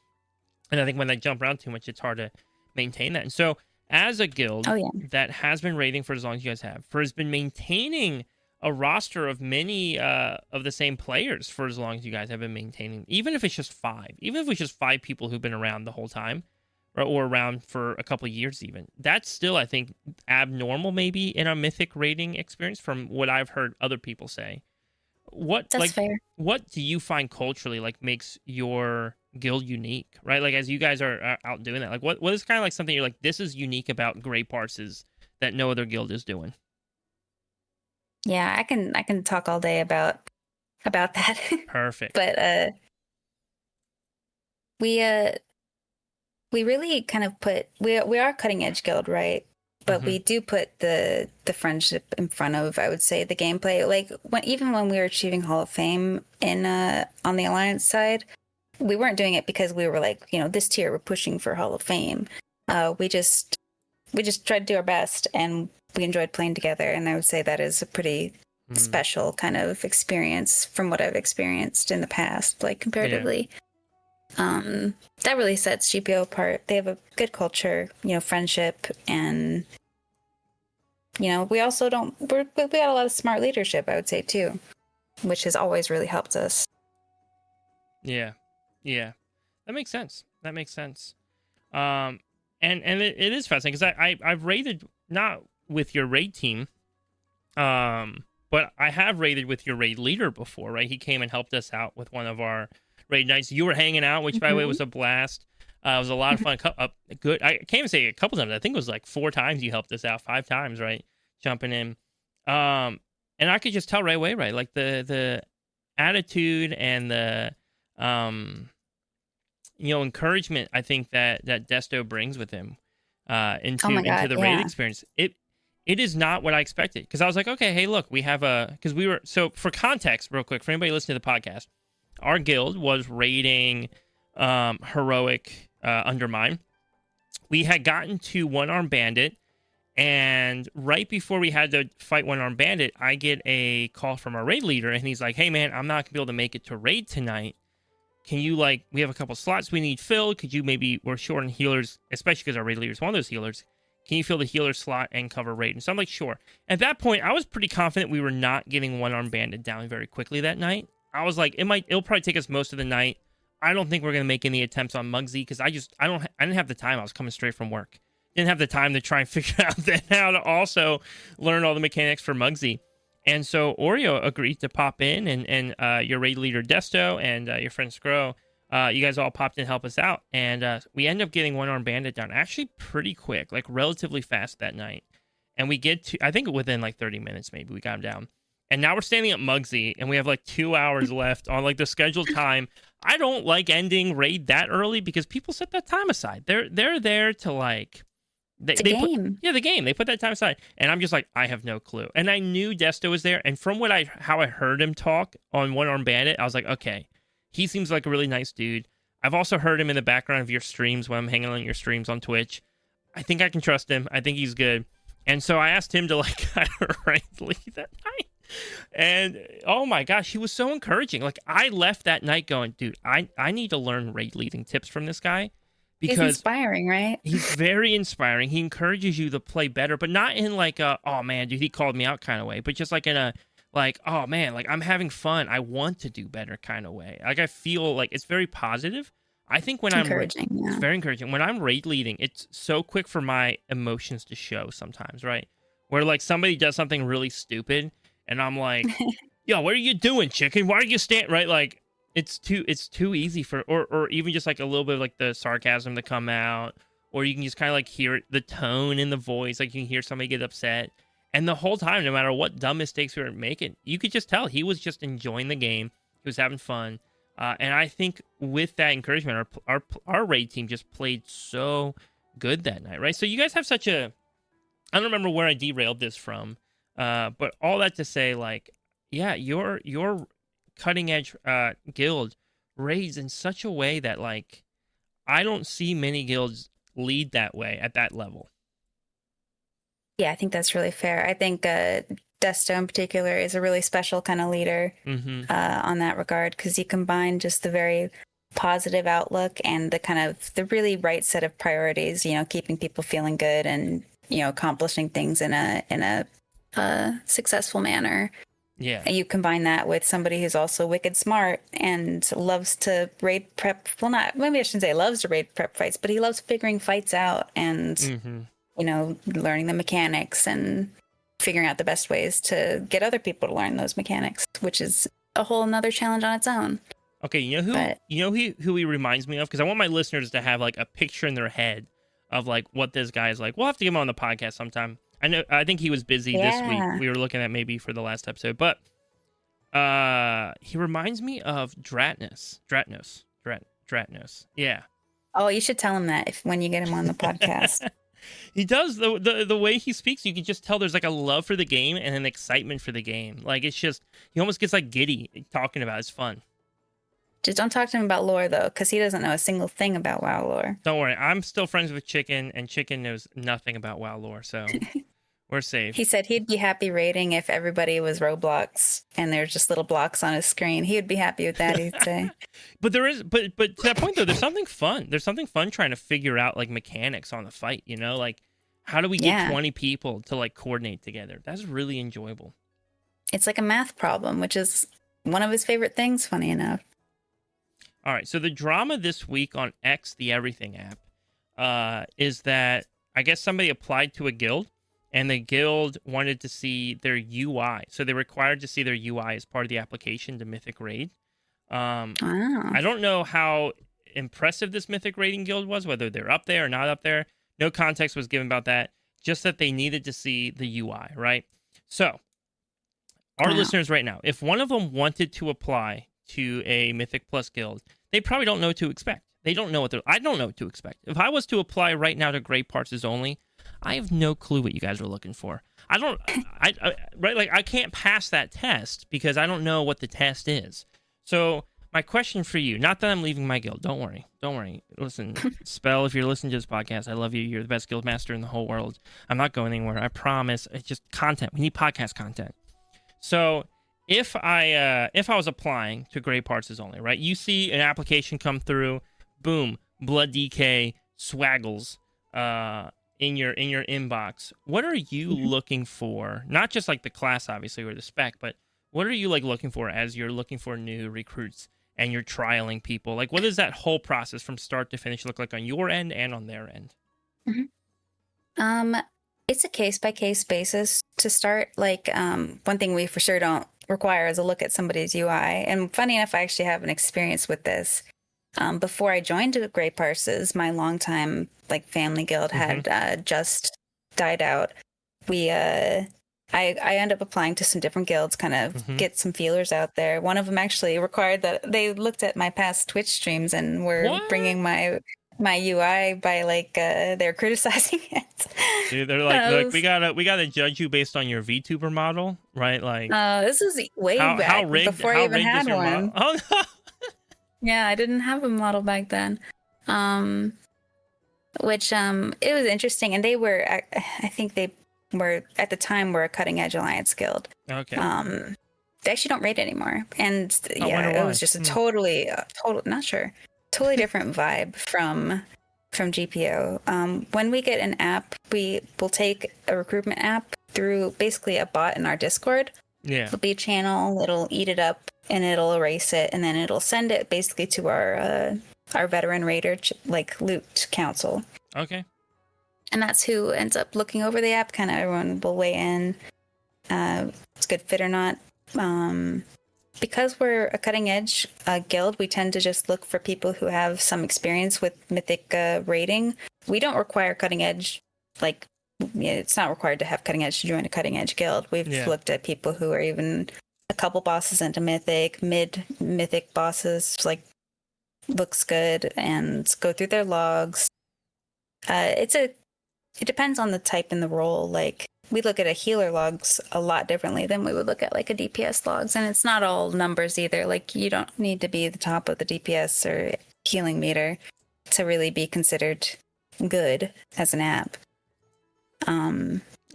And I think when they jump around too much, it's hard to maintain that. And so, as a guild that has been raiding for as long as you guys have, has been maintaining a roster of many of the same players for as long as you guys have been maintaining, even if it's just 5, even if it's just 5 people who've been around the whole time, or around for a couple of years even, that's still, I think, abnormal maybe in a mythic raiding experience from what I've heard other people say. That's fair. What do you find culturally like makes your guild unique, right? Like, as you guys are out doing that, like what is kind of like something you're like, this is unique about Grey Parses that no other guild is doing? Yeah, I can talk all day about that. Perfect. But we really kind of put, we are cutting edge guild, right? But we do put the friendship in front of, I would say, the gameplay. Like, even when we were achieving Hall of Fame in on the Alliance side, we weren't doing it because we were like, this tier we're pushing for Hall of Fame. We just tried to do our best, and we enjoyed playing together. And I would say that is a pretty special kind of experience from what I've experienced in the past, like comparatively. Yeah. That really sets GPO apart. They have a good culture, friendship, and we also we got a lot of smart leadership, I would say, too, which has always really helped us. Yeah, that makes sense. And it is fascinating because I've raided not with your raid team, but I have raided with your raid leader before, right? He came and helped us out with one of our raid nights. You were hanging out, which by the way was a blast. It was a lot of fun. Good. I can't even say a couple times. I think it was like 4 times you helped us out, 5 times, right? Jumping in. And I could just tell right away, right? Like the attitude and the encouragement I think that Desto brings with him into the raid experience. It is not what I expected, because I was like, okay, hey, look, we have because we were, so for context, real quick, for anybody listening to the podcast, our guild was raiding Heroic Undermine. We had gotten to One Arm Bandit, and right before we had to fight One Arm Bandit, I get a call from our raid leader, and he's like, hey, man, I'm not going to be able to make it to raid tonight. Can you, we have a couple slots we need filled. Could you we're short on healers, especially because our raid leader is one of those healers. Can you fill the healer slot and cover raid? And so I'm like, sure. At that point, I was pretty confident we were not getting One Arm Bandit down very quickly that night. I was like, it'll probably take us most of the night. I don't think we're going to make any attempts on Muggsy, because I didn't have the time. I was coming straight from work. Didn't have the time to try and figure out how to also learn all the mechanics for Muggsy. And so Oreo agreed to pop in, and your raid leader Desto and your friend Scro, you guys all popped in to help us out. And we ended up getting One Arm Bandit down actually pretty quick, like relatively fast that night. And we get to, I think within 30 minutes maybe, we got him down. And now we're standing at Muggsy, and we have 2 hours left on the scheduled time. I don't like ending raid that early, because people set that time aside. They're there to the game. The game. They put that time aside, and I'm just like, I have no clue. And I knew Desto was there, and from how I heard him talk on One Arm Bandit, I was like, okay, he seems like a really nice dude. I've also heard him in the background of your streams when I'm hanging on your streams on Twitch. I think I can trust him. I think he's good. And so I asked him to kind of raid lead that night. And oh my gosh, he was so encouraging. Like I left that night going, dude, I need to learn raid leading tips from this guy because he's inspiring, right? he's very inspiring. He encourages you to play better, but not in like a, oh man, dude, he called me out kind of way, but just like in a, like, oh man, like I'm having fun, I want to do better kind of way. Like I feel like it's very positive. I think when it's very encouraging. When I'm raid leading, it's so quick for my emotions to show sometimes, right? Where like somebody does something really stupid and I'm like, yo, what are you doing, chicken? Why are you right? Like it's too easy for, or even just like a little bit of like the sarcasm to come out, or you can just kind of like hear the tone in the voice. Like you can hear somebody get upset. And the whole time, no matter what dumb mistakes we were making, you could just tell he was just enjoying the game. He was having fun. And I think with that encouragement, our raid team just played so good that night, right? So you guys have such a, I don't remember where I derailed this from, but all that to say, like, yeah, your cutting edge guild raids in such a way that like I don't see many guilds lead that way at that level. Yeah, I think that's really fair. I think Desto in particular is a really special kind of leader on that regard, because you combine just the very positive outlook and the kind of the really right set of priorities, you know, keeping people feeling good and, you know, accomplishing things in a successful manner. Yeah. And you combine that with somebody who's also wicked smart and loves to raid prep. Well, not, maybe I shouldn't say loves to raid prep fights, but he loves figuring fights out and, you know, learning the mechanics and figuring out the best ways to get other people to learn those mechanics, which is a whole nother challenge on its own. Okay, you know who he reminds me of? Because I want my listeners to have like a picture in their head of like what this guy is like. We'll have to get him on the podcast sometime. I think he was busy this week. We were looking at maybe for the last episode, but he reminds me of Dratnos. Yeah. Oh, you should tell him that when you get him on the podcast. He does. The way he speaks, you can just tell there's like a love for the game and an excitement for the game. Like it's just, he almost gets like giddy talking about it. It's fun. Just don't talk to him about lore though, because he doesn't know a single thing about WoW lore. Don't worry, I'm still friends with Chicken, and Chicken knows nothing about WoW lore, so we're safe. He said he'd be happy raiding if everybody was Roblox and there's just little blocks on his screen. He would be happy with that, he'd say. But there is, but to that point though, there's something fun. There's something fun trying to figure out like mechanics on the fight. You know, like how do we get 20 people to like coordinate together? That's really enjoyable. It's like a math problem, which is one of his favorite things. Funny enough. All right, so the drama this week on X, the Everything app, is that I guess somebody applied to a guild, and the guild wanted to see their UI. So they're required to see their UI as part of the application to Mythic Raid. I don't know how impressive this Mythic Raiding guild was, whether they're up there or not up there. No context was given about that, just that they needed to see the UI, right? So, our listeners right now, if one of them wanted to apply to a Mythic Plus guild, they probably don't know what to expect. They don't know I don't know what to expect. If I was to apply right now to Great Parts Only, I have no clue what you guys are looking for. I can't pass that test because I don't know what the test is. So my question for you, not that I'm leaving my guild, don't worry. Listen, Spell, if you're listening to this podcast, I love you. You're the best guild master in the whole world. I'm not going anywhere. I promise. It's just content. We need podcast content. So if I was applying to Great Parts Only, right? You see an application come through, boom, Blood DK, Swaggles, in your inbox. What are you looking for? Not just like the class, obviously, or the spec, but what are you like looking for as you're looking for new recruits and you're trialing people? Like, what does that whole process from start to finish look like on your end and on their end? It's a case-by-case basis to start. Like, one thing we for sure don't require is a look at somebody's UI. And funny enough, I actually have an experience with this. Before I joined Great Parses, my longtime like family guild had just died out. I ended up applying to some different guilds, kind of get some feelers out there. One of them actually required that they looked at my past Twitch streams and were bringing my UI by like they're criticizing it. Dude, they're like we gotta judge you based on your VTuber model, right? Like this is way back before I even had one. Oh no. Yeah, I didn't have a model back then. Which it was interesting, and they were, I think they we're at the time we're a cutting edge alliance guild. Okay. They actually don't raid anymore, and it was just a totally different vibe from GPO. When we get an app, we will take a recruitment app through basically a bot in our Discord. Yeah. It'll be a channel, it'll eat it up, and it'll erase it, and then it'll send it basically to our veteran raider loot council. Okay. And that's who ends up looking over the app. Kind of everyone will weigh in. It's a good fit or not. Because we're a cutting edge guild, we tend to just look for people who have some experience with mythic raiding. We don't require cutting edge, it's not required to have cutting edge to join a cutting edge guild. We've looked at people who are even a couple bosses into mythic, mid mythic bosses, looks good, and go through their logs. It depends on the type and the role. We look at a healer logs a lot differently than we would look at a DPS logs, and it's not all numbers either. You don't need to be the top of the DPS or healing meter to really be considered good as an app.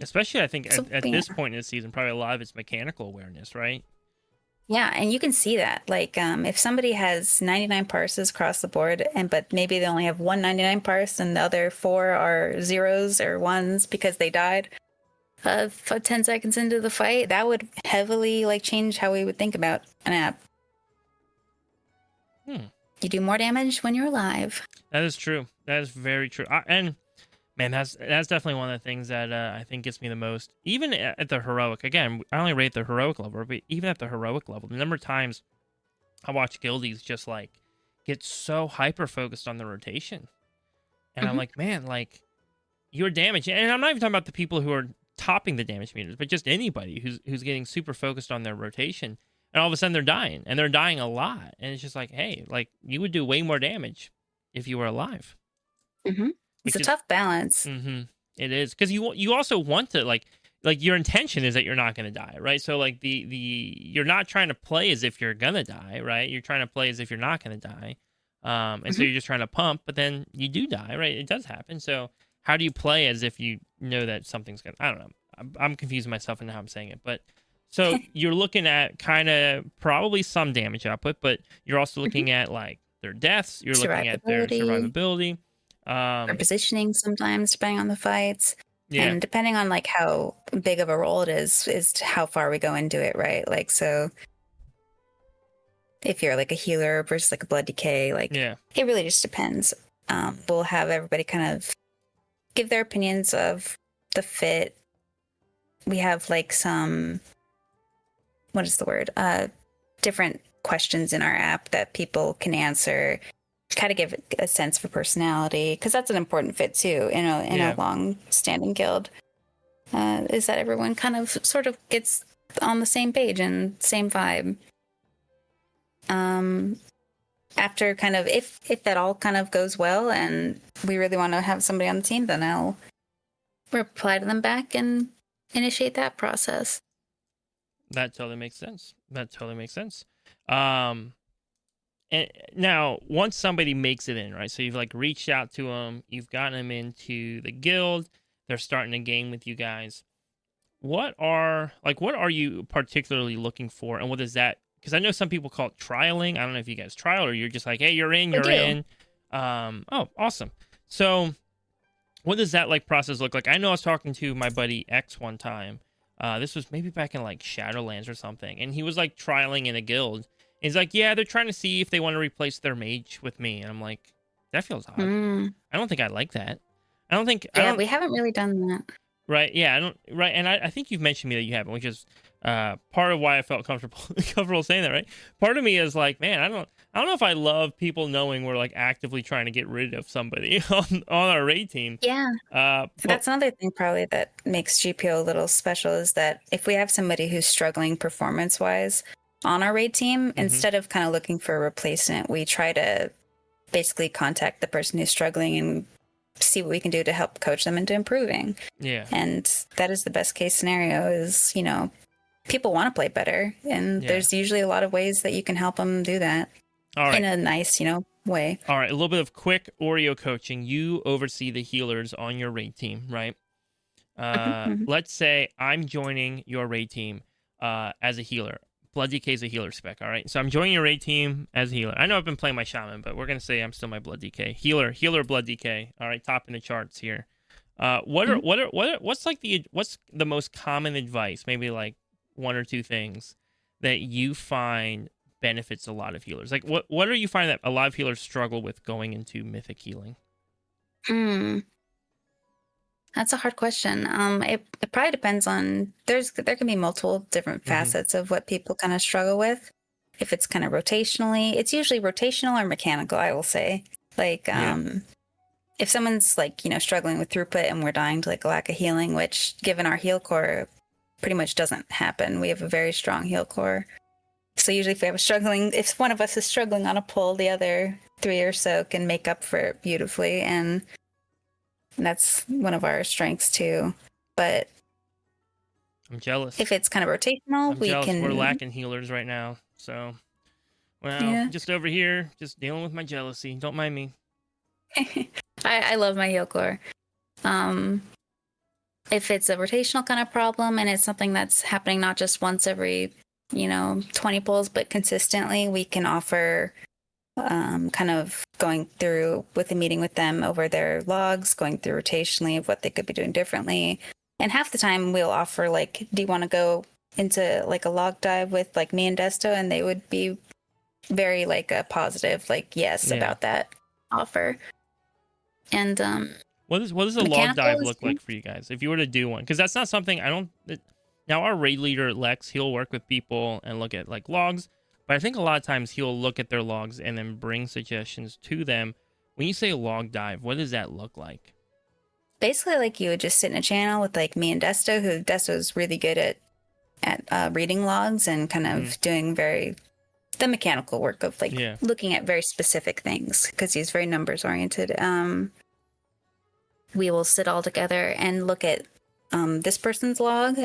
Especially, I think at this point in the season, probably a lot of it's mechanical awareness, right? Yeah, and you can see that. If somebody has 99 parses across the board, but maybe they only have 199 parse and the other 4 are zeros or ones because they died 10 seconds into the fight, that would heavily change how we would think about an app. You do more damage when you're alive. That is true. That is very true. And man, that's definitely one of the things that I think gets me the most. Even at the heroic, again, I only rate the heroic level, but even at the heroic level, the number of times I watch guildies just get so hyper focused on the rotation, and I'm like, man, you're damaged. And I'm not even talking about the people who are topping the damage meters, but just anybody who's getting super focused on their rotation, and all of a sudden they're dying, and they're dying a lot, and it's just hey, you would do way more damage if you were alive. It's a tough balance. It is, because you also want to your intention is that you're not going to die, right? So you're not trying to play as if you're gonna die, right? You're trying to play as if you're not going to die, and so you're just trying to pump, but then you do die, right? It does happen. So how do you play as if you know that something's gonna? I don't know. I'm confusing myself in how I'm saying it, but so you're looking at kind of probably some damage output, but you're also looking at their deaths. You're looking at their survivability. Or positioning sometimes, depending on the fights. Yeah. And depending on how big of a role it is how far we go into it, right? So if you're a healer versus a blood decay, it really just depends. We'll have everybody kind of give their opinions of the fit. We have some, what is the word? Different questions in our app that people can answer. Kind of give a sense for personality, because that's an important fit too in a long-standing guild. Is that everyone kind of sort of gets on the same page and same vibe. After kind of if that all kind of goes well and we really want to have somebody on the team, then I'll reply to them back and initiate that process. That totally makes sense. And now, once somebody makes it in, right? So you've reached out to them, you've gotten them into the guild, they're starting a game with you guys. What are you particularly looking for, and what is that? Because I know some people call it trialing. I don't know if you guys trial or you're just hey, you're in. Oh, awesome. So, what does that process look like? I know I was talking to my buddy X one time. This was maybe back in Shadowlands or something, and he was trialing in a guild. He's yeah, they're trying to see if they want to replace their mage with me. And I'm that feels odd. I don't think I like that. We haven't really done that. Right, yeah, and I think you've mentioned me that you haven't, which is part of why I felt comfortable saying that, right? Part of me is man, I don't know if I love people knowing we're actively trying to get rid of somebody on our raid team. Yeah. That's another thing probably that makes GPO a little special, is that if we have somebody who's struggling performance-wise on our raid team, instead of kind of looking for a replacement, we try to basically contact the person who's struggling and see what we can do to help coach them into improving. Yeah. And that is the best case scenario, is, people want to play better, and there's usually a lot of ways that you can help them do that. All right. In a nice, way. All right, a little bit of quick Oreo coaching. You oversee the healers on your raid team, right? Let's say I'm joining your raid team as a healer. Blood DK is a healer spec, all right? So I'm joining your raid team as a healer. I know I've been playing my shaman, but we're going to say I'm still my Blood DK. Healer Blood DK, all right? Top in the charts here. What's the most common advice, maybe like one or two things that you find benefits a lot of healers? Like what are you finding that a lot of healers struggle with going into mythic healing? That's a hard question. It probably depends on there can be multiple different facets of what people kind of struggle with. If it's kind of rotationally, it's usually rotational or mechanical, I will say. Like if someone's like, struggling with throughput and we're dying to like a lack of healing, which given our heal core pretty much doesn't happen. We have a very strong heal core. So usually if one of us is struggling on a pull, the other three or so can make up for it beautifully. And that's one of our strengths too. But I'm jealous. If it's kind of rotational, We're lacking healers right now. So, just over here, just dealing with my jealousy. Don't mind me. I love my heal core. If it's a rotational kind of problem and it's something that's happening not just once every, 20 pulls, but consistently, we can offer kind of going through with a meeting with them over their logs, going through rotationally of what they could be doing differently. And half the time we'll offer like, do you want to go into like a log dive with like me and Desto? And they would be very like a positive, like yes about that offer. And what does a log dive look like for you guys if you were to do one? Because that's not something now our raid leader Lex, he'll work with people and look at like logs. But I think a lot of times he'll look at their logs and then bring suggestions to them. When you say log dive, what does that look like? Basically, like you would just sit in a channel with like me and Desto, who Desto's really good at reading logs and kind of doing the mechanical work of like looking at very specific things because he's very numbers oriented. We will sit all together and look at this person's log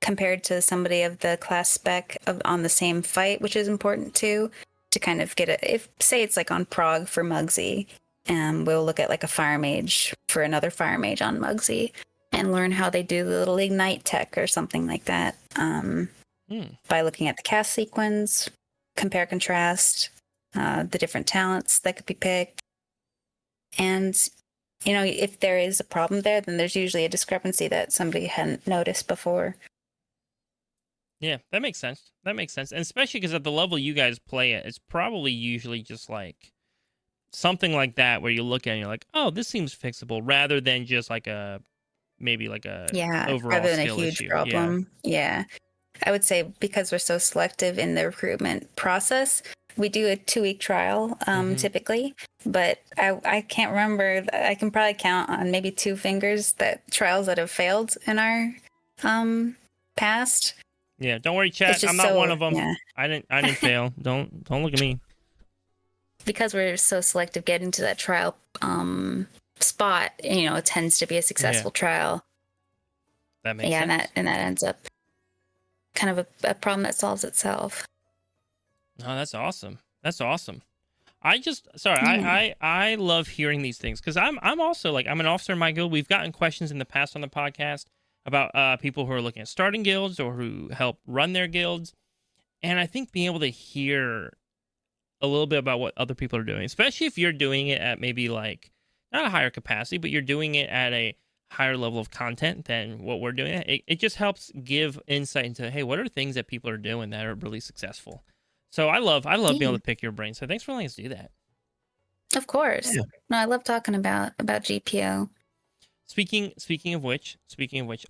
compared to somebody of the class spec on the same fight, which is important too, to kind of get say it's like on Prog for Mugsy, and we'll look at like a fire mage for another fire mage on Mugsy and learn how they do the little ignite tech or something like that by looking at the cast sequence, compare, contrast, the different talents that could be picked. And, if there is a problem there, then there's usually a discrepancy that somebody hadn't noticed before. Yeah, that makes sense. And especially because at the level you guys play at, it's probably usually just like something like that where you look at it and you're like, oh, this seems fixable, rather than just like overall rather than a skill huge issue. problem. Yeah. I would say because we're so selective in the recruitment process, we do a 2-week trial typically, but I can't remember. I can probably count on maybe 2 fingers trials that have failed in our past. Yeah, don't worry, chat. I'm not one of them. Yeah. I didn't fail. Don't look at me. Because we're so selective getting to that trial spot, it tends to be a successful trial. That makes sense. And that ends up kind of a problem that solves itself. Oh, that's awesome. I love hearing these things because I'm also like, I'm an officer in my guild. We've gotten questions in the past on the podcast about people who are looking at starting guilds or who help run their guilds. And I think being able to hear a little bit about what other people are doing, especially if you're doing it at maybe like not a higher capacity, but you're doing it at a higher level of content than what we're doing. It just helps give insight into, hey, what are things that people are doing that are really successful? So I love being able to pick your brain. So thanks for letting us do that. Of course. Yeah. No, I love talking about GPO. Speaking of which,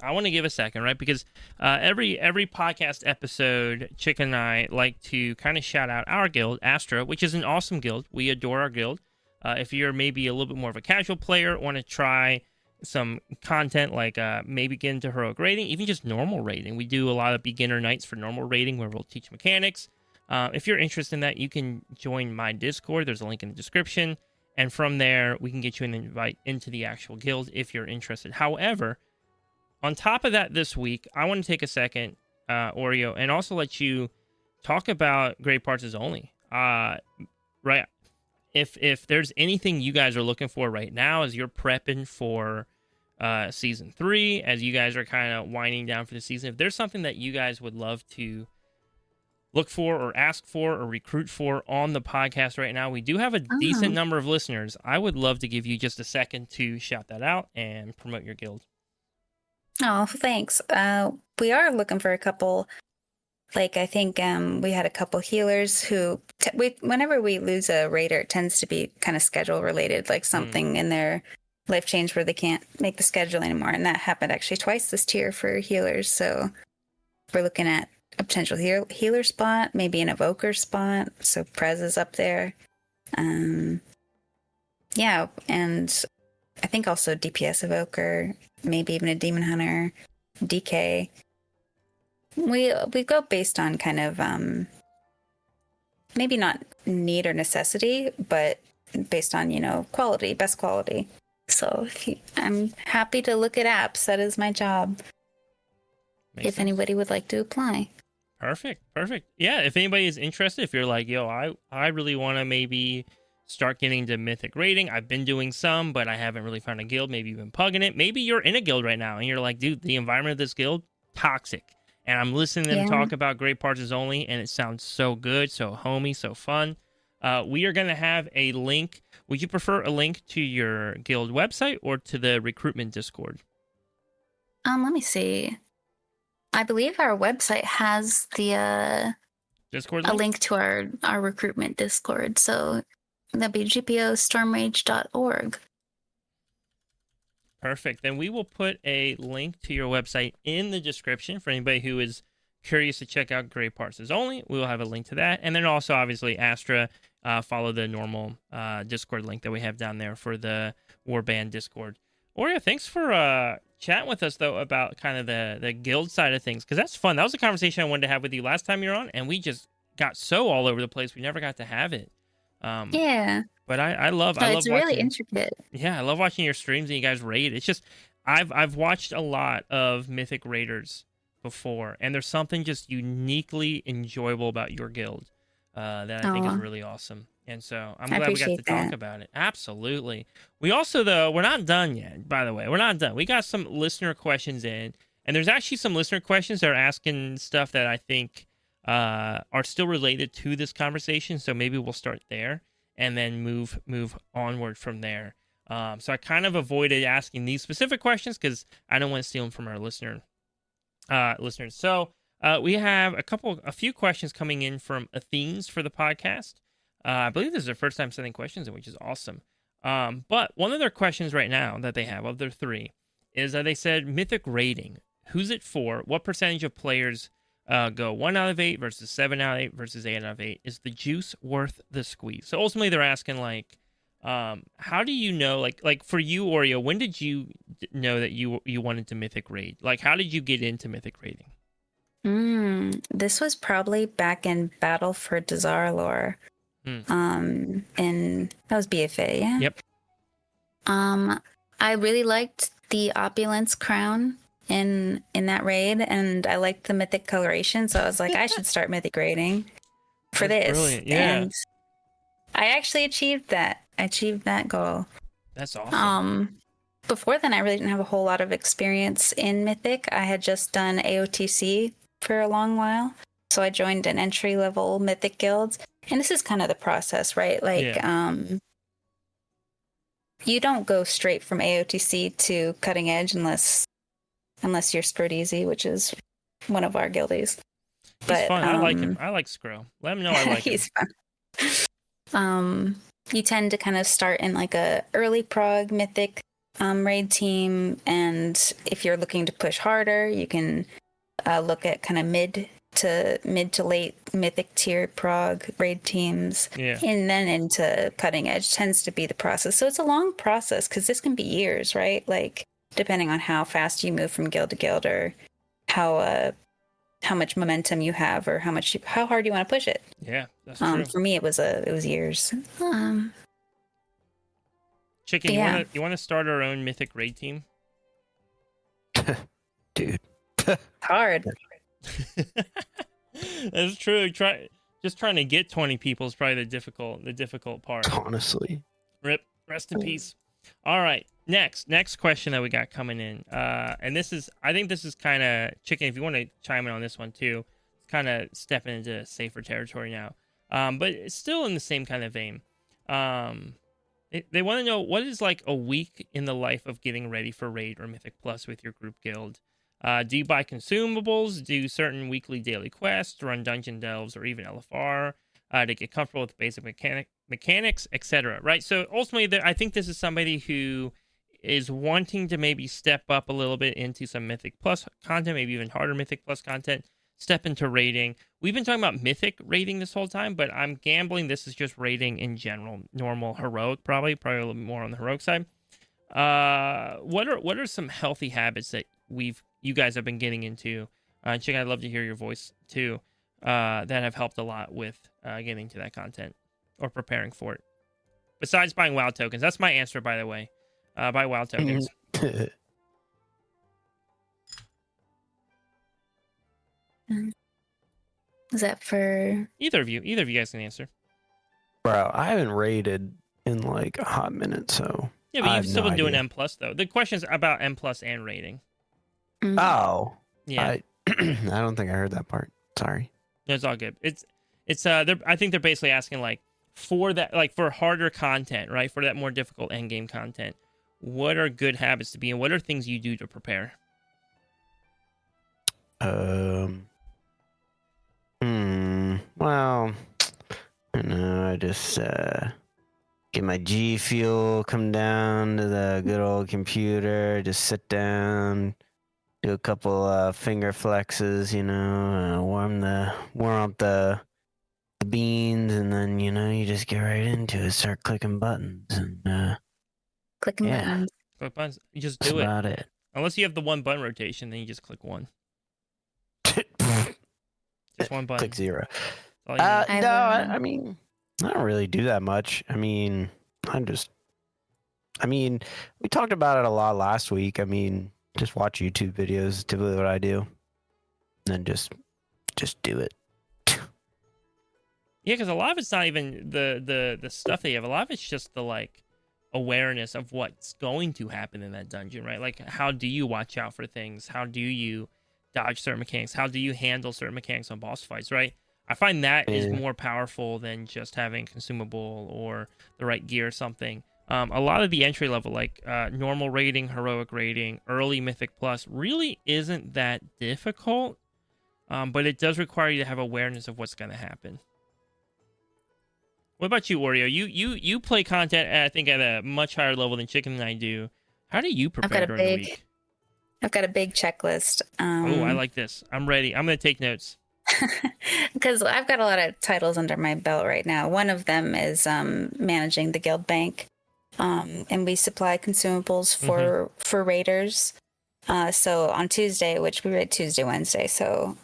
I want to give a second, right? Because every podcast episode, Chick and I like to kind of shout out our guild, Astra, which is an awesome guild. We adore our guild. If you're maybe a little bit more of a casual player, want to try some content like maybe get into heroic raiding, even just normal raiding. We do a lot of beginner nights for normal raiding where we'll teach mechanics. If you're interested in that, you can join my Discord. There's a link in the description. And from there, we can get you an invite into the actual guild if you're interested. However, on top of that this week, I want to take a second, Oreo, and also let you talk about Great Parts is Only. Right? If there's anything you guys are looking for right now as you're prepping for season 3, as you guys are kind of winding down for the season. If there's something that you guys would love to look for or ask for or recruit for on the podcast right now, we do have a decent number of listeners. I would love to give you just a second to shout that out and promote your guild. Oh, thanks. We are looking for a couple. Like, I think we had a couple healers who, whenever we lose a raider, it tends to be kind of schedule related, like something in their life change where they can't make the schedule anymore. And that happened actually twice this tier for healers. So we're looking at a potential healer spot, maybe an evoker spot. So Prez is up there. Yeah, and I think also DPS evoker, maybe even a demon hunter, DK. We go based on kind of maybe not need or necessity, but based on, quality, best quality. So I'm happy to look at apps. That is my job. Makes if sense. Anybody would like to apply. Perfect. Yeah, if anybody is interested, if you're like, I really want to maybe start getting into mythic raiding. I've been doing some, but I haven't really found a guild. Maybe you've been pugging it. Maybe you're in a guild right now and you're like, dude, the environment of this guild, toxic. And I'm listening to them talk about Great Parts Only, and it sounds so good, so homey, so fun. We are going to have a link. Would you prefer a link to your guild website or to the recruitment Discord? Let me see. I believe our website has the Discord a link to our recruitment Discord. So that'd be gpostormrage.org. Perfect. Then we will put a link to your website in the description for anybody who is curious to check out Great Parts Only. We will have a link to that. And then also, obviously, Astra, follow the normal Discord link that we have down there for the Warband Discord. Oreo, thanks for chatting with us, though, about kind of the guild side of things, because that's fun. That was a conversation I wanted to have with you last time you were on, and we just got so all over the place. We never got to have it. Yeah. But I love it's watching, really intricate. Yeah, I love watching your streams and you guys raid. It's just I've watched a lot of Mythic Raiders before, and there's something just uniquely enjoyable about your guild that I think is really awesome. And so I'm glad we got to talk about it. Absolutely. We also, though, we're not done yet, by the way. We're not done. We got some listener questions in, and there's actually some listener questions that are asking stuff that I think are still related to this conversation, so maybe we'll start there and then move onward from there. So I kind of avoided asking these specific questions because I don't want to steal them from our listeners. So we have a few questions coming in from Athenes for the podcast. I believe this is their first time sending questions in, which is awesome. But one of their questions right now that they have, of their 3, is that they said mythic rating. Who's it for? What percentage of players go 1 out of 8 versus 7 out of 8 versus 8 out of 8? Is the juice worth the squeeze? So ultimately, they're asking, like, how do you know, like for you, Oreo, when did you know that you wanted to mythic raid? Like, how did you get into mythic raiding? This was probably back in Battle for Dazar'alor. And that was BFA, yeah? Yep. I really liked the Opulence Crown in that raid, and I liked the mythic coloration, so I was like, I should start mythic raiding for That's this. brilliant. Yeah. And I actually achieved that. I achieved that goal. That's awesome. Before then, I really didn't have a whole lot of experience in mythic. I had just done AOTC for a long while, so I joined an entry-level mythic guild, and this is kind of the process, right? Like, you don't go straight from AOTC to cutting edge unless you're Screwed Easy, which is one of our guildies. He's fun. I like him. I like Scro. Let him know I like him. He's fun. You tend to kind of start in like a early prog mythic raid team, and if you're looking to push harder, you can look at kind of mid to late mythic tier prog raid teams, and then into cutting edge tends to be the process. So it's a long process because this can be years, right? Like, depending on how fast you move from guild to guild, or how much momentum you have, or how hard you want to push it. Yeah, that's true. For me, it was years. Chicken, you want to start our own mythic raid team? Dude, hard. That's true. Just trying to get 20 people is probably the difficult part. Honestly. Rip. Rest in peace. All right. Next question that we got coming in. And I think this is kind of chicken. If you want to chime in on this one too, it's kind of stepping into safer territory now. But it's still in the same kind of vein. They want to know what is like a week in the life of getting ready for Raid or Mythic Plus with your group guild. Do you buy consumables, do certain weekly daily quests, run dungeon delves, or even LFR to get comfortable with basic mechanics, etc. Right? So ultimately, I think this is somebody who is wanting to maybe step up a little bit into some Mythic Plus content, maybe even harder Mythic Plus content, step into raiding. We've been talking about Mythic raiding this whole time, but I'm gambling this is just raiding in general, normal, heroic, probably a little bit more on the heroic side. What are some healthy habits that you guys have been getting into? Chick, I'd love to hear your voice too. That have helped a lot with getting to that content or preparing for it. Besides buying WoW tokens, that's my answer, by the way. Buy WoW tokens. Is that for either of you? Either of you guys can answer. Bro, I haven't raided in like a hot minute, so yeah, but you've still been doing M plus though. The question's about M plus and raiding. Oh, yeah. I don't think I heard that part. Sorry. No, it's all good. It's I think they're basically asking like for that, like for harder content, right? For that more difficult end game content, what are good habits to be and what are things you do to prepare? Well, I know, I just get my G Fuel, come down to the good old computer, just sit down, do a couple finger flexes, warm up the beans, and then you just get right into it, start clicking buttons, and clicking buttons. Click buttons. You just do it. That's about it. Unless you have the one button rotation, then you just click one. Just one button. Click 0. No, I mean, I don't really do that much. I mean, we talked about it a lot last week. I mean, just watch YouTube videos is typically what I do. And then just do it. Yeah, because a lot of it's not even the stuff that you have. A lot of it's just the like awareness of what's going to happen in that dungeon, right? Like, how do you watch out for things? How do you dodge certain mechanics? How do you handle certain mechanics on boss fights, right? I find that is more powerful than just having consumable or the right gear or something. A lot of the entry level, like normal rating, heroic rating, early Mythic Plus, really isn't that difficult, but it does require you to have awareness of what's going to happen. What about you, Oreo? You play content, I think, at a much higher level than Chicken and I do. How do you prepare during the week? I've got a big checklist. Oh, I like this. I'm ready. I'm going to take notes. Because I've got a lot of titles under my belt right now. One of them is managing the guild bank, and we supply consumables for raiders. So on Tuesday, which we raid Tuesday, Wednesday. So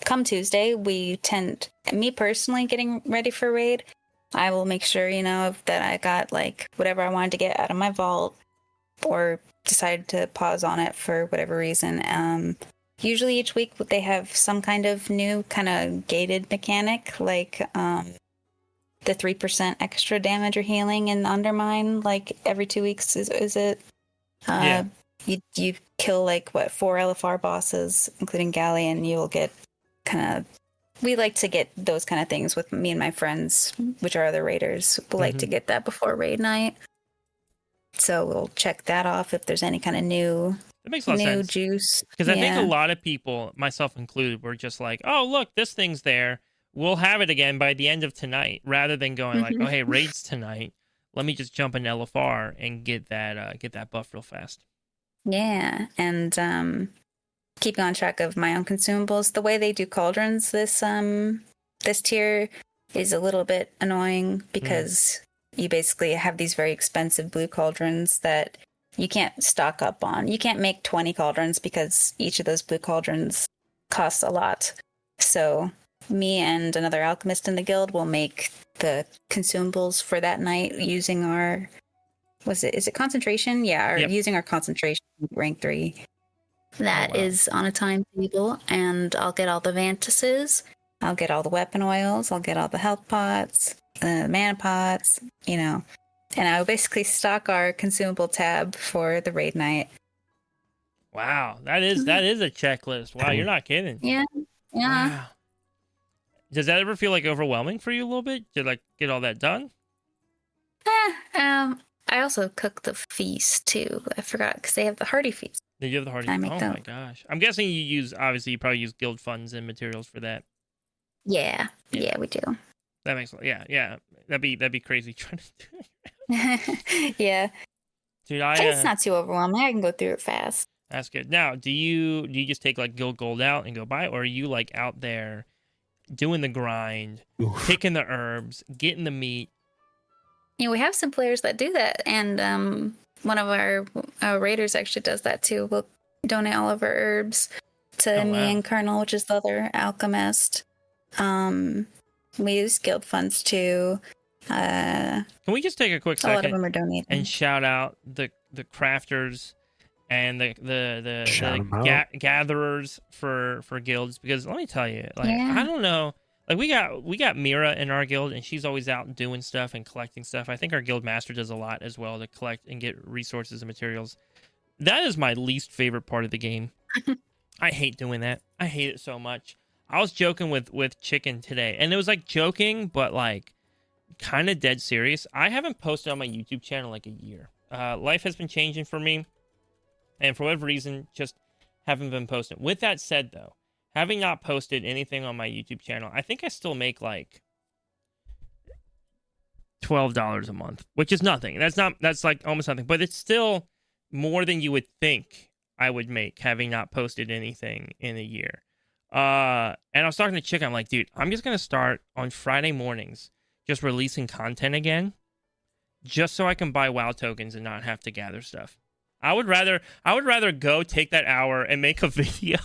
come Tuesday, me personally getting ready for raid, I will make sure, that I got like whatever I wanted to get out of my vault or decided to pause on it for whatever reason. Usually each week they have some kind of new kind of gated mechanic, like the 3% extra damage or healing in Undermine, like every 2 weeks is it? Yeah. You kill like 4 LFR bosses, including Galley, and you will get we like to get those kind of things with me and my friends, which are other raiders. We like to get that before raid night. So we'll check that off if there's any kind of new that makes a lot of sense. Juice. Because I think a lot of people, myself included, were just like, oh, look, this thing's there. We'll have it again by the end of tonight, rather than going like, oh, hey, raid's tonight. Let me just jump in LFR and get that buff real fast. Yeah, and keeping on track of my own consumables. The way they do cauldrons this tier is a little bit annoying because you basically have these very expensive blue cauldrons that you can't stock up on. You can't make 20 cauldrons because each of those blue cauldrons costs a lot. So me and another alchemist in the guild will make the consumables for that night using our, is it concentration? Yeah, using our concentration rank 3. That is on a timetable, and I'll get all the Vantuses, I'll get all the weapon oils, I'll get all the health pots, mana pots, and I would basically stock our consumable tab for the raid night. Wow, that is a checklist. Wow, you're not kidding. Yeah. Wow. Does that ever feel like overwhelming for you a little bit to like get all that done? I also cook the feast too. I forgot because they have the hearty feast. Did you have the hearty? Oh my gosh! I'm guessing you probably use guild funds and materials for that. Yeah, we do. That makes yeah. That'd be crazy trying to do it. Yeah, dude, it's not too overwhelming. I can go through it fast. That's good. Now, do you just take like guild gold out and go buy it, or are you like out there doing the grind, picking the herbs, getting the meat? Yeah, we have some players that do that, and one of our raiders actually does that too. We'll donate all of our herbs to me and Colonel, which is the other alchemist. We use guild funds too. Can we just take a quick second? A lot of them are donated. And shout out the crafters and the gatherers for guilds, because let me tell you, like I don't know. Like we got Mira in our guild, and she's always out doing stuff and collecting stuff. I think our guild master does a lot as well to collect and get resources and materials. That is my least favorite part of the game. I hate doing that. I hate it so much. I was joking with Chicken today, and it was like joking, but like kind of dead serious. I haven't posted on my YouTube channel like a year. Life has been changing for me, and for whatever reason, just haven't been posting. With that said, though, having not posted anything on my YouTube channel, I think I still make like $12 a month, which is nothing. That's like almost nothing, but it's still more than you would think I would make having not posted anything in a year. And I was talking to Chick. I'm like, dude, I'm just gonna start on Friday mornings, just releasing content again, just so I can buy WoW tokens and not have to gather stuff. I would rather go take that hour and make a video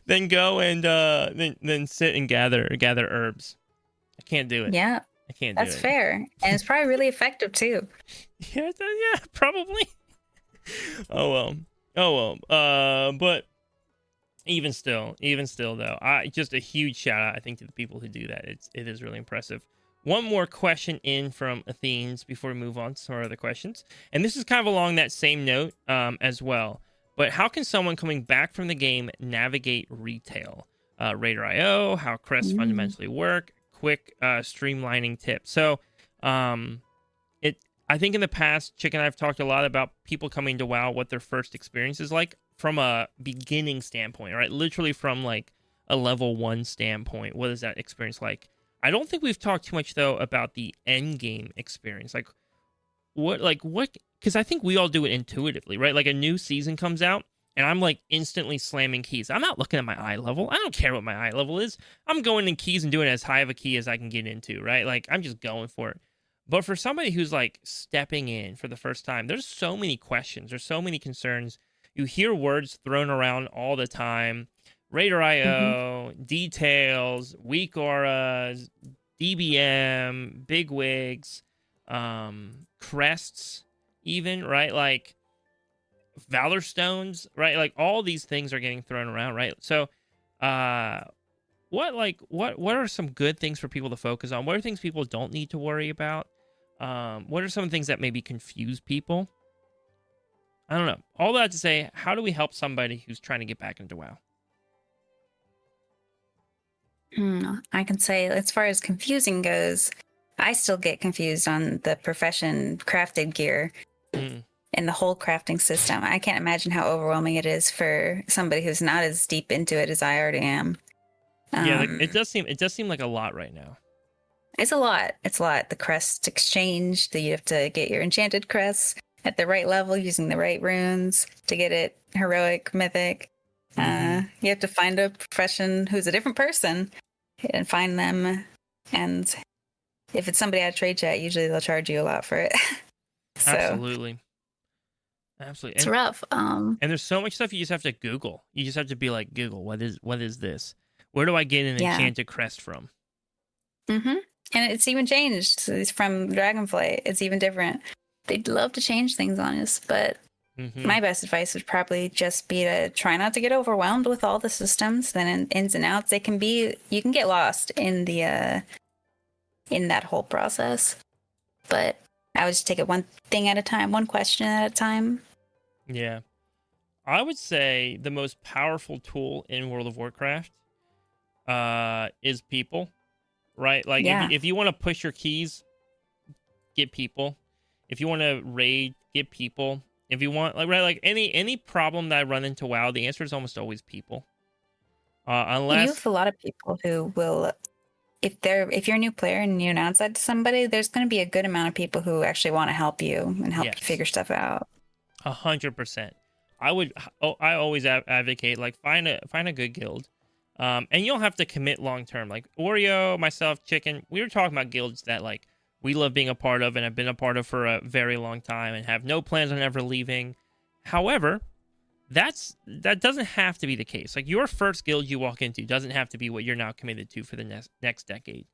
than go and then sit and gather herbs. I can't do it. Yeah, I can't do it. That's fair, and it's probably really effective too. Yeah, probably. Oh well. But even still though, just a huge shout out, I think, to the people who do that. It is really impressive. One more question in from Athenes before we move on to some other questions, and this is kind of along that same note as well. But how can someone coming back from the game navigate retail? Raider.io, how crests fundamentally work, quick streamlining tips. So I think in the past, Chick and I have talked a lot about people coming to WoW, what their first experience is like from a beginning standpoint, right? Literally from like a level 1 standpoint. What is that experience like? I don't think we've talked too much, though, about the end game experience. Like what, because I think we all do it intuitively, right? Like a new season comes out, and I'm like instantly slamming keys. I'm not looking at my eye level. I don't care what my eye level is. I'm going in keys and doing as high of a key as I can get into, right? Like I'm just going for it. But for somebody who's like stepping in for the first time, there's so many questions. There's so many concerns. You hear words thrown around all the time. Raider.io, details, weak auras, DBM, big wigs, crests even, right? Like Valor Stones, right? Like all these things are getting thrown around, right? So what are some good things for people to focus on? What are things people don't need to worry about? What are some things that maybe confuse people? I don't know. All that to say, how do we help somebody who's trying to get back into WoW? I can say, as far as confusing goes, I still get confused on the profession crafted gear and the whole crafting system. I can't imagine how overwhelming it is for somebody who's not as deep into it as I already am. It does seem like a lot right now. It's a lot. The crest exchange, that you have to get your enchanted crests at the right level using the right runes to get it heroic, mythic. You have to find a profession who's a different person and find them. And if it's somebody at trade chat, usually they'll charge you a lot for it. So, Absolutely. It's rough. And there's so much stuff you just have to Google. You just have to be like, Google, what is this? Where do I get an enchanted crest from? And it's even changed. It's from Dragonflight. It's even different. They'd love to change things on us, but my best advice would probably just be to try not to get overwhelmed with all the systems. Then in ins and outs, you can get lost in the in that whole process. But I would just take it one thing at a time, one question at a time. Yeah. I would say the most powerful tool in World of Warcraft is people, right? Like, if you want to push your keys, get people. If you want to raid, get people. If you want, like any problem that I run into WoW, the answer is almost always people. Unless you have a lot of people who will, if you're a new player and you announce that to somebody, there's going to be a good amount of people who actually want to help you and help you figure stuff out. 100%. I always advocate, like, find a good guild, and you don't have to commit long term. Like Oreo, myself, Chicken, we were talking about guilds that like we love being a part of and have been a part of for a very long time and have no plans on ever leaving. However, that doesn't have to be the case. Like, your first guild you walk into doesn't have to be what you're now committed to for the next decade.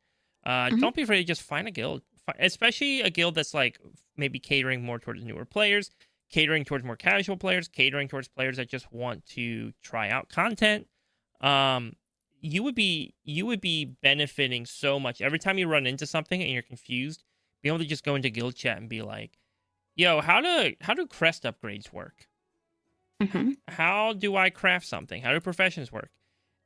Don't be afraid to just find a guild, especially a guild that's like maybe catering more towards newer players, catering towards more casual players, catering towards players that just want to try out content. You would be benefiting so much every time you run into something and you're confused. Be able to just go into guild chat and be like, "Yo, how do crest upgrades work? Mm-hmm. How do I craft something? How do professions work?"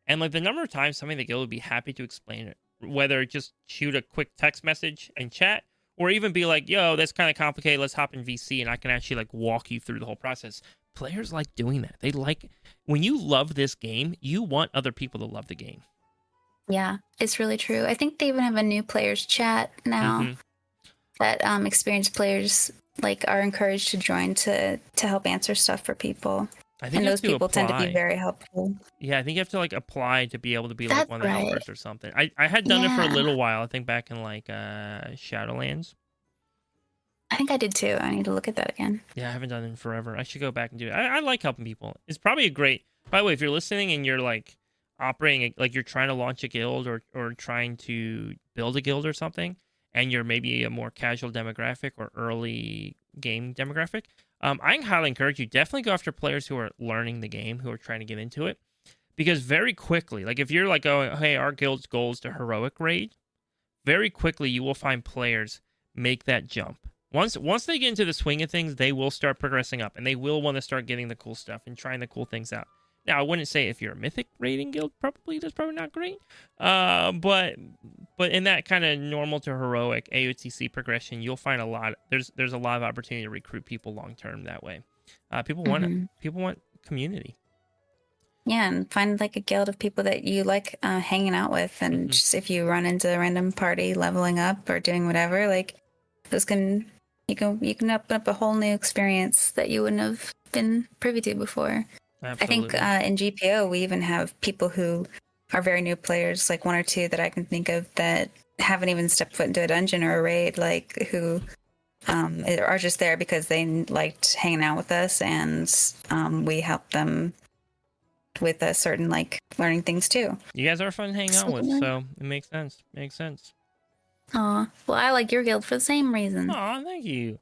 And like the number of times somebody in the guild would be happy to explain it, whether just shoot a quick text message and chat, or even be like, "Yo, that's kind of complicated. Let's hop in VC and I can actually like walk you through the whole process." Players like doing that. They like, when you love this game, you want other people to love the game. Yeah, it's really true. I think they even have a new players chat now that experienced players like are encouraged to join to help answer stuff for people. I think and those people tend to be very helpful. Yeah, I think you have to like apply to be able to be like one of the helpers or something. I had done it for a little while. I think back in like Shadowlands. I think I did too. I need to look at that again. Yeah, I haven't done it in forever. I should go back and do it. I like helping people. It's probably a great... By the way, if you're listening and you're like operating, like you're trying to launch a guild or trying to build a guild or something, and you're maybe a more casual demographic or early game demographic, I highly encourage you, definitely go after players who are learning the game, who are trying to get into it. Because very quickly, like if you're like, oh, hey, our guild's goal is to heroic raid, very quickly you will find players make that jump. Once they get into the swing of things, they will start progressing up, and they will want to start getting the cool stuff and trying the cool things out. Now, I wouldn't say if you're a mythic raiding guild, that's probably not great. But in that kind of normal to heroic AOTC progression, you'll find a lot. There's a lot of opportunity to recruit people long term that way. People want community. Yeah, and find like a guild of people that you like hanging out with, and just if you run into a random party leveling up or doing whatever, like those can. You can open up a whole new experience that you wouldn't have been privy to before. Absolutely. I think in GPO, we even have people who are very new players, like one or two that I can think of that haven't even stepped foot into a dungeon or a raid, like who are just there because they liked hanging out with us, and we help them with a certain like learning things too. You guys are fun to hang out with, so it makes sense. Aw, well, I like your guild for the same reason. Aw, thank you.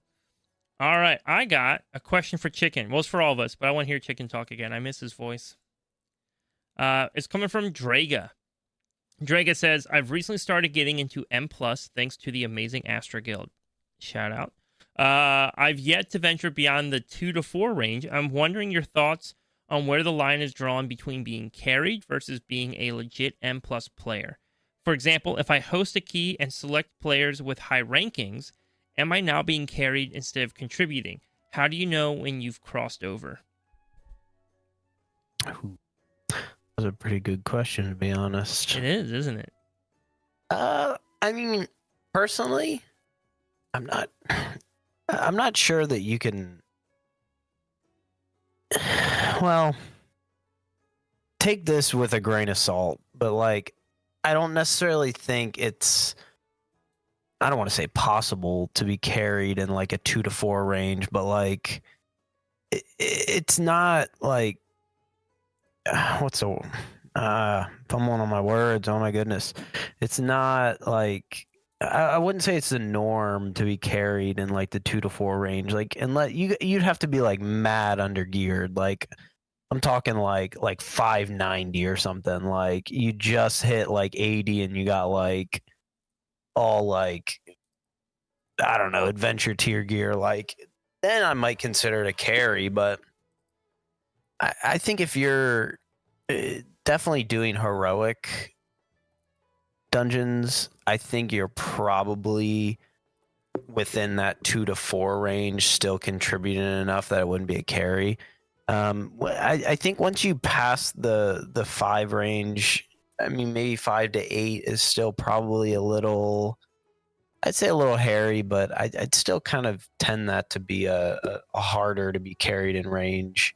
All right, I got a question for Chicken. Well, it's for all of us, but I want to hear Chicken talk again. I miss his voice. It's coming from Draga. Draga says, I've recently started getting into M+, thanks to the amazing Astra Guild. Shout out. I've yet to venture beyond the 2 to 4 range. I'm wondering your thoughts on where the line is drawn between being carried versus being a legit M+ player. For example, if I host a key and select players with high rankings, am I now being carried instead of contributing? How do you know when you've crossed over? That's a pretty good question, to be honest. It is, isn't it? I mean, personally, I'm not sure that you can. Well, take this with a grain of salt, but like, I don't necessarily think it's, I don't want to say possible to be carried in like a 2 to 4 range, but like it's not like fumbling on my words. Oh my goodness. It's not like, I wouldn't say it's the norm to be carried in like the 2 to 4 range. Like, unless you'd have to be like mad undergeared. Like, I'm talking like 590 or something. Like, you just hit like 80 and you got like all like, I don't know, adventure tier gear, like then I might consider it a carry. But I think if you're definitely doing heroic dungeons, I think you're probably within that 2 to 4 range, still contributing enough that it wouldn't be a carry. I think once you pass the 5 range, I mean, maybe 5 to 8 is still probably I'd say a little hairy, but I'd still kind of tend that to be a harder to be carried in range.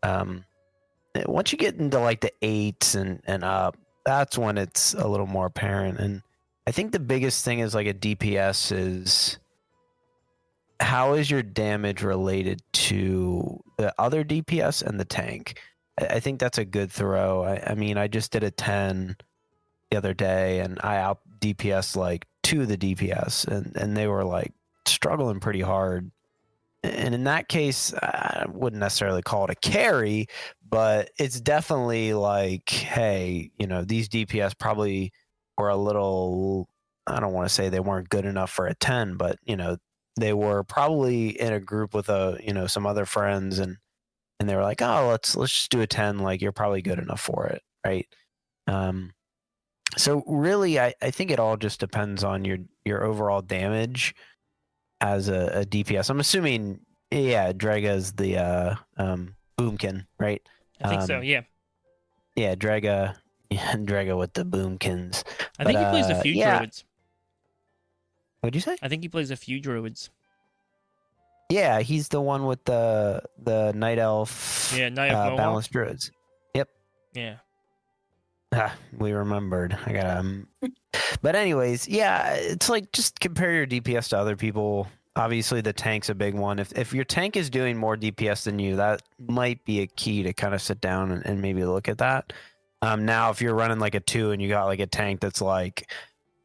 Once you get into like the 8s and up, that's when it's a little more apparent. And I think the biggest thing is like a DPS is, how is your damage related to the other DPS and the tank? I think that's a good throw. I mean, I just did a 10 the other day, and I out DPS like 2 of the DPS, and they were like struggling pretty hard. And in that case, I wouldn't necessarily call it a carry, but it's definitely like, hey, you know, these DPS probably were a little, I don't want to say they weren't good enough for a 10, but, you know, they were probably in a group with some other friends, and they were like, oh, let's just do a 10. Like, you're probably good enough for it, right? So really, I think it all just depends on your overall damage as a DPS. I'm assuming, yeah, Draga is the boomkin, right? I think so, yeah. Yeah, Draga with the boomkins. I think he plays a few druids. What'd you say? I think he plays a few druids. Yeah, he's the one with the night elf. Yeah, night elf balanced druids. Yep. Yeah. We remembered. I gotta. But anyways, yeah, it's like just compare your DPS to other people. Obviously, the tank's a big one. If your tank is doing more DPS than you, that might be a key to kind of sit down and maybe look at that. Now, if you're running like a 2 and you got like a tank that's like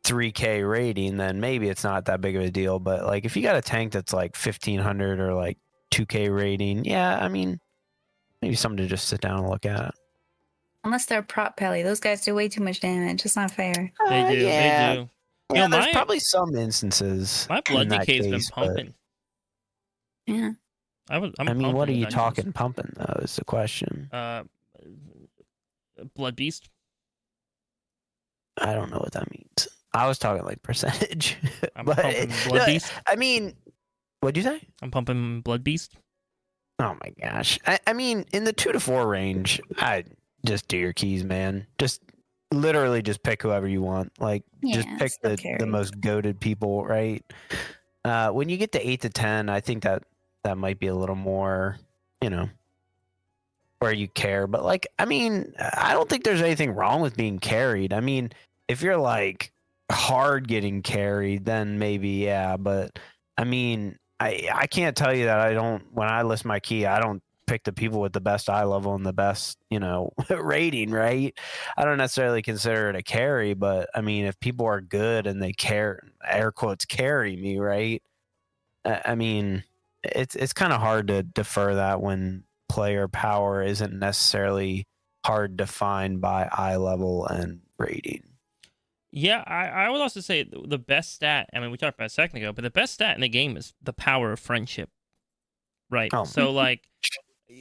3K rating, then maybe it's not that big of a deal. But like if you got a tank that's like 1500 or like 2K rating, yeah, I mean, maybe something to just sit down and look at. Unless they're prop pelly. Those guys do way too much damage. It's not fair. They do. Yeah. They do. Yeah, there's probably some instances. My blood decay's been pumping. But... Yeah. I mean, what are you talking pumping, though, is the question. Blood beast. I don't know what that means. I was talking like percentage. I'm pumping blood beast. I mean, what'd you say? I'm pumping blood beast. Oh my gosh. I mean, in the 2 to 4 range, I just do your keys, man. Just literally just pick whoever you want. Like, just pick the most goated people, right? When you get to 8 to 10, I think that might be a little more, you know, where you care. But like, I mean, I don't think there's anything wrong with being carried. I mean, if you're like hard getting carried, then maybe, yeah. But I mean, I can't tell you that when I list my key, I don't pick the people with the best eye level and the best, you know, rating, right? I don't necessarily consider it a carry, but I mean, if people are good and they care, air quotes, carry me, right? I mean, it's kind of hard to defer that when player power isn't necessarily hard defined by eye level and rating. Yeah, I would also say the best stat, I mean, we talked about it a second ago, but the best stat in the game is the power of friendship, right? Oh. So, like,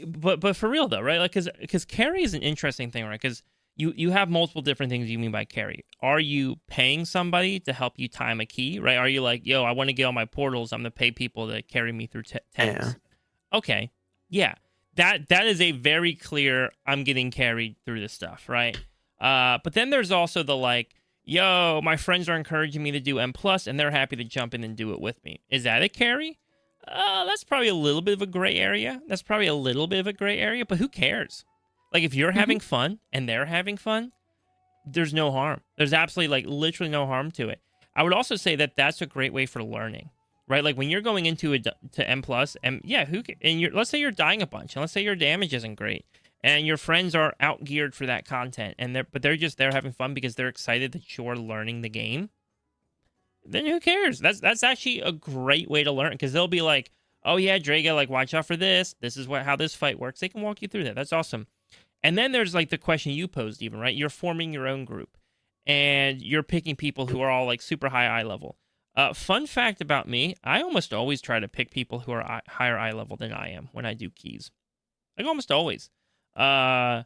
but for real, though, right? Like, because carry is an interesting thing, right? Because you have multiple different things you mean by carry. Are you paying somebody to help you time a key, right? Are you like, yo, I want to get all my portals, I'm going to pay people to carry me through tanks? Yeah. Okay, yeah. That is a very clear, I'm getting carried through this stuff, right? But then there's also the like, yo, my friends are encouraging me to do M+, and they're happy to jump in and do it with me. Is that a carry? That's probably a little bit of a gray area. But who cares? Like, if you're having fun and they're having fun, there's no harm. There's absolutely, like, literally no harm to it. I would also say that that's a great way for learning, right? Like, when you're going into to M+, and yeah, let's say you're dying a bunch, and let's say your damage isn't great, and your friends are out-geared for that content, but they're just there having fun because they're excited that you're learning the game, then who cares? That's actually a great way to learn, because they'll be like, oh yeah, Draga, like, watch out for this. This is how this fight works. They can walk you through that. That's awesome. And then there's, like, the question you posed even, right? You're forming your own group. and you're picking people who are all like super high eye level. Fun fact about me, I almost always try to pick people who are higher eye level than I am when I do keys. Like almost always. Because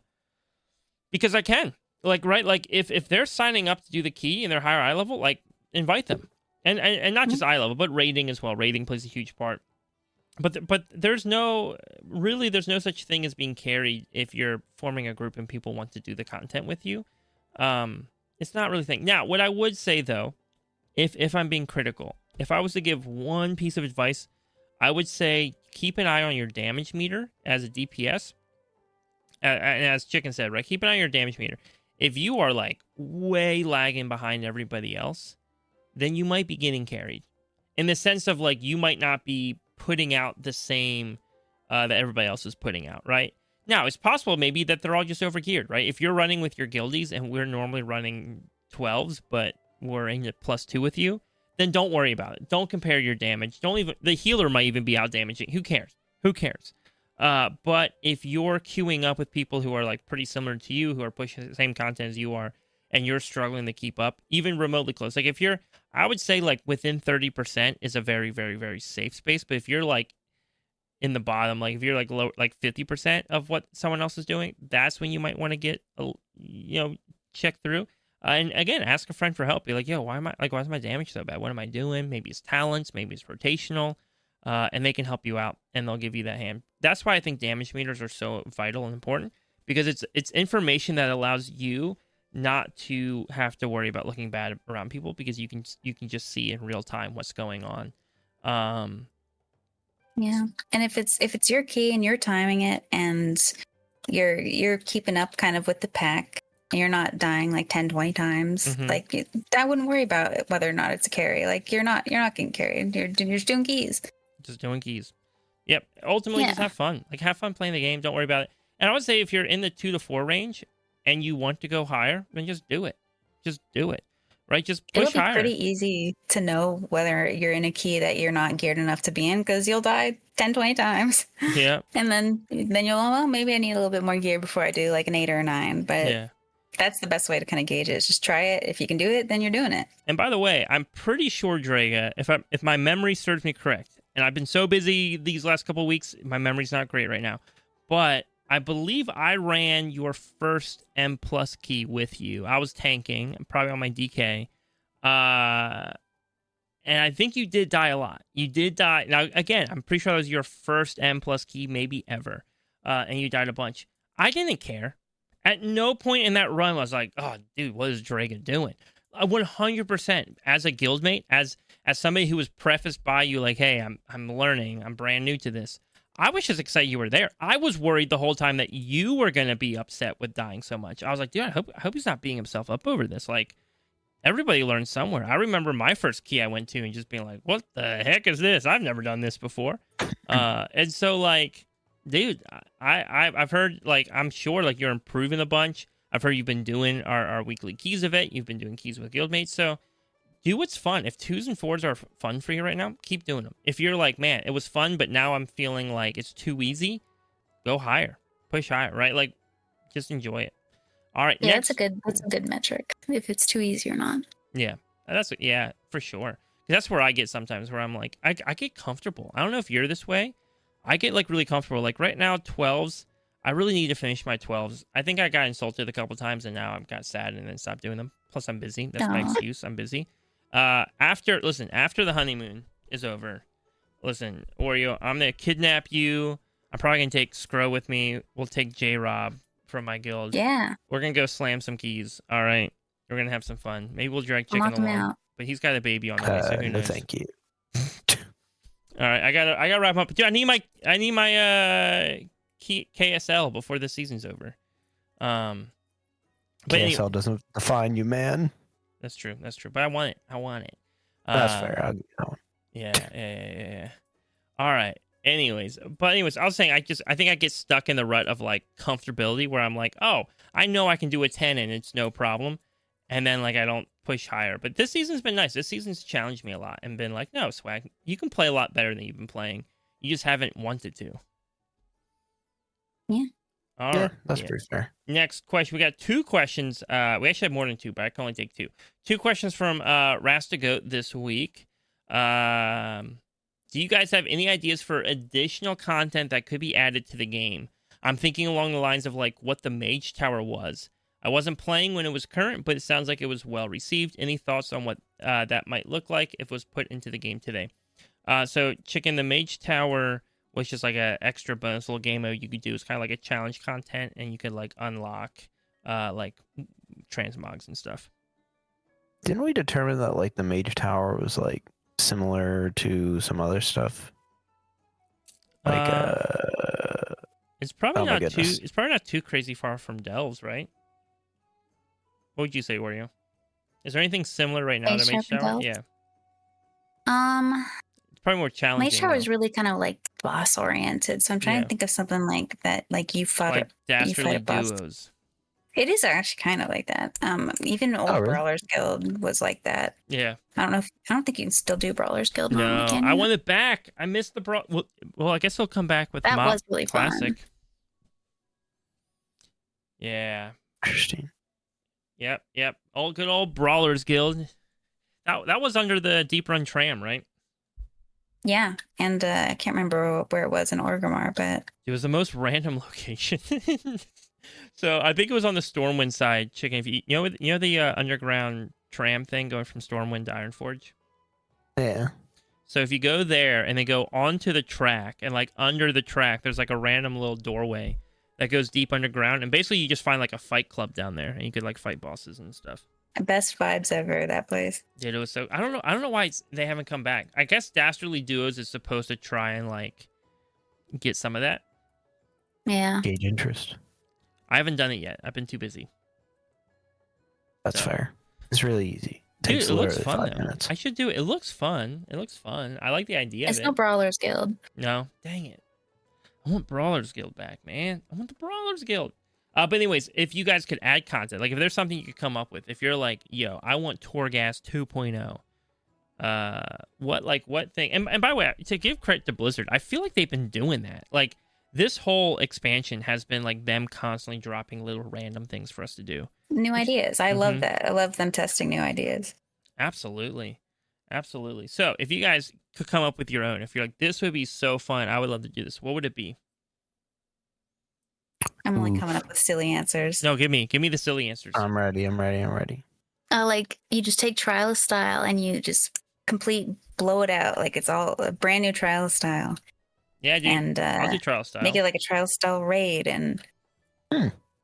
I can. Like, right? Like if they're signing up to do the key and they're higher eye level, like invite them. And not just eye level, but rating as well. Rating plays a huge part. But there's no such thing as being carried if you're forming a group and people want to do the content with you. It's not really a thing. Now, what I would say though, if I'm being critical, if I was to give one piece of advice, I would say keep an eye on your damage meter as a DPS. And as Chicken said, right, keep an eye on your damage meter. If you are like way lagging behind everybody else, then you might be getting carried. In the sense of like you might not be putting out the same that everybody else is putting out, right? Now, it's possible maybe that they're all just overgeared, right? If you're running with your guildies and we're normally running 12s, but we're in a +2 with you, then don't worry about it. Don't compare your damage. The healer might even be out damaging. Who cares? But if you're queuing up with people who are like pretty similar to you, who are pushing the same content as you are, and you're struggling to keep up, even remotely close, like if you're, I would say like within 30% is a very, very, very safe space. But if you're like in the bottom, like if you're like low, like 50% of what someone else is doing, that's when you might want to get, check through. And again, ask a friend for help. Be like, yo, why is my damage so bad? What am I doing? Maybe it's talents, maybe it's rotational, and they can help you out and they'll give you that hand. That's why I think damage meters are so vital and important, because it's information that allows you not to have to worry about looking bad around people, because you can just see in real time what's going on. Yeah, and if it's your key and you're timing it and you're keeping up kind of with the pack, you're not dying like 10, 20 times. Like I wouldn't worry about whether or not it's a carry. Like you're not getting carried. You're just doing keys. Just doing keys. Yep. Ultimately, just have fun. Like have fun playing the game. Don't worry about it. And I would say if you're in the 2 to 4 range and you want to go higher, then just do it. Just do it. Right? Just push higher. It'll be pretty easy to know whether you're in a key that you're not geared enough to be in, because you'll die 10, 20 times. Yeah. And then you'll, well, maybe I need a little bit more gear before I do like an 8 or a 9. But yeah. That's the best way to kind of gauge it. Just try it. If you can do it, then you're doing it. And by the way, I'm pretty sure, Draga, if my memory serves me correct, and I've been so busy these last couple of weeks, my memory's not great right now, but I believe I ran your first M+ key with you. I was tanking, probably on my DK. And I think you did die a lot. You did die. Now, again, I'm pretty sure that was your first M+ key, maybe ever. And you died a bunch. I didn't care. At no point in that run was like, oh, dude, what is Draga doing? 100% as a guildmate, as somebody who was prefaced by you, like, hey, I'm learning, I'm brand new to this. I was just excited you were there. I was worried the whole time that you were going to be upset with dying so much. I was like, dude, I hope he's not beating himself up over this. Like, everybody learns somewhere. I remember my first key I went to and just being like, what the heck is this? I've never done this before. And so, like, dude, I've heard, like, I'm sure, like, you're improving a bunch. I've heard you've been doing our weekly keys event. You've been doing keys with guildmates. So do what's fun. If 2s and 4s are fun for you right now, keep doing them. If you're like, man, it was fun, but now I'm feeling like it's too easy, go higher. Push higher, right? Like, just enjoy it. All right. Yeah, that's a good metric. If it's too easy or not. Yeah, for sure. That's where I get sometimes, where I'm like, I get comfortable. I don't know if you're this way. I get like really comfortable. Like right now, 12s. I really need to finish my 12s. I think I got insulted a couple times, and now I've got sad and then stopped doing them. Plus, I'm busy. That's my excuse. I'm busy. After the honeymoon is over, listen, Oreo, I'm gonna kidnap you. I'm probably gonna take Scro with me. We'll take J-Rob from my guild. Yeah. We're gonna go slam some keys. All right. We're gonna have some fun. Maybe we'll drag Chicken along. But he's got a baby on the way, so who knows? No, thank you. All right, I gotta wrap up. Dude, I need my KSL before the season's over. But KSL doesn't define you, man. That's true. But I want it. That's fair. I'll get that one. Yeah. All right. Anyways, I was saying I think I get stuck in the rut of like comfortability where I'm like, oh, I know I can do a 10 and it's no problem, and then like I don't push higher. But this season's been nice. This season's challenged me a lot and been like, no, Swag, you can play a lot better than you've been playing. You just haven't wanted to. Yeah. All Yeah, right. that's pretty fair. Next question. We got 2 questions. We actually have more than 2, but I can only take 2. 2 questions from Rastagoat this week. Do you guys have any ideas for additional content that could be added to the game? I'm thinking along the lines of like what the Mage Tower was. I wasn't playing when it was current, but it sounds like it was well received. Any thoughts on what that might look like if it was put into the game today? So, Chicken, the Mage Tower was just like an extra bonus little game mode you could do. It's kind of like a challenge content, and you could like unlock like transmogs and stuff. Didn't we determine that like the Mage Tower was like similar to some other stuff? Like it's probably oh my not goodness. too. It's probably not too crazy far from Delves, right? What would you say, Oreo? Is there anything similar right now to Mage Tower? Yeah. It's probably more challenging. Mage Tower is really kind of like boss oriented, so I'm trying to think of something like that, like you fought like Dastardly boss. Duos. It is actually kind of like that. Even old Brawlers Guild was like that. Yeah. I don't think you can still do Brawlers Guild. No, I want it back. I missed the Well, I guess he'll come back with that was really Classic. Fun. Yeah. Interesting. Yep. Good old Brawlers Guild. That was under the Deep Run tram, right? Yeah, and I can't remember where it was in Orgrimmar, but it was the most random location. So I think it was on the Stormwind side. Chicken, if you know the underground tram thing going from Stormwind to Ironforge. Yeah. So if you go there and then go onto the track, and like under the track, there's like a random little doorway that goes deep underground, and basically you just find like a fight club down there, and you could like fight bosses and stuff. Best vibes ever, that place. Dude, it was so. I don't know why they haven't come back. I guess Dastardly Duos is supposed to try and like get some of that. Yeah. Gauge interest. I haven't done it yet. I've been too busy. That's fair. It's really easy. Dude, Takes it looks fun 5 though. minutes. I should do it. It looks fun. I like the idea It's of it. no Brawlers Guild. No, dang it. I want Brawlers Guild back, man. I want the Brawlers Guild. But anyways, if you guys could add content, like if there's something you could come up with, if you're like, yo, I want Torghast 2.0, what thing? And by the way, to give credit to Blizzard, I feel like they've been doing that. Like this whole expansion has been like them constantly dropping little random things for us to do. New ideas. I love that. I love them testing new ideas. Absolutely. So if you guys could come up with your own, if you're like, this would be so fun, I would love to do this, what would it be? I'm only coming up with silly answers. No, give me the silly answers. I'm ready. Like you just take Trial style and you just blow it out. Like it's all a brand new Trial style. Yeah, dude. And I'll do Trial style. Make it like a Trial style raid and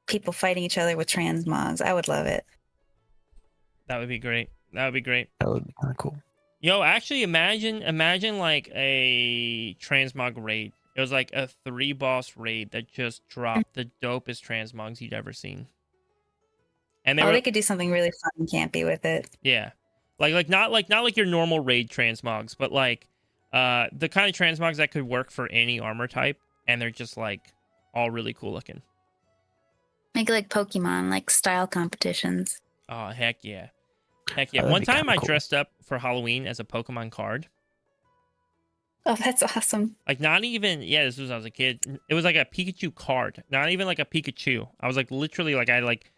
people fighting each other with transmogs. I would love it. That would be great. That would be kind of cool. Yo, actually imagine like a transmog raid. It was like a 3-boss raid that just dropped the dopest transmogs you'd ever seen. And they could do something really fun and campy with it. Yeah. Not like your normal raid transmogs, but like the kind of transmogs that could work for any armor type, and they're just like all really cool looking. Make it like Pokemon, like style competitions. Oh, heck yeah. One time I dressed up for Halloween as a Pokemon card. Oh, that's awesome. Like not even, this was when I was a kid. It was like a Pikachu card. Not even like a Pikachu. I was like literally like I had like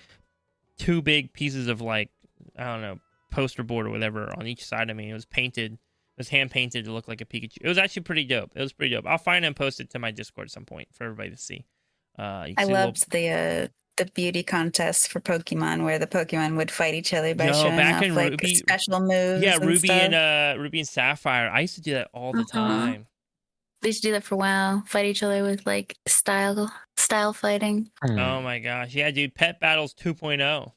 2 big pieces of like, I don't know, poster board or whatever on each side of me. It was painted. It was hand painted to look like a Pikachu. It was actually pretty dope. I'll find it and post it to my Discord at some point for everybody to see. I loved the beauty contests for Pokemon where the Pokemon would fight each other by showing off like Ruby, special moves. Yeah, Ruby and Sapphire. I used to do that all the time. They used to do that for WoW. Fight each other with like style fighting. Oh my gosh. Yeah, dude, Pet Battles 2.0.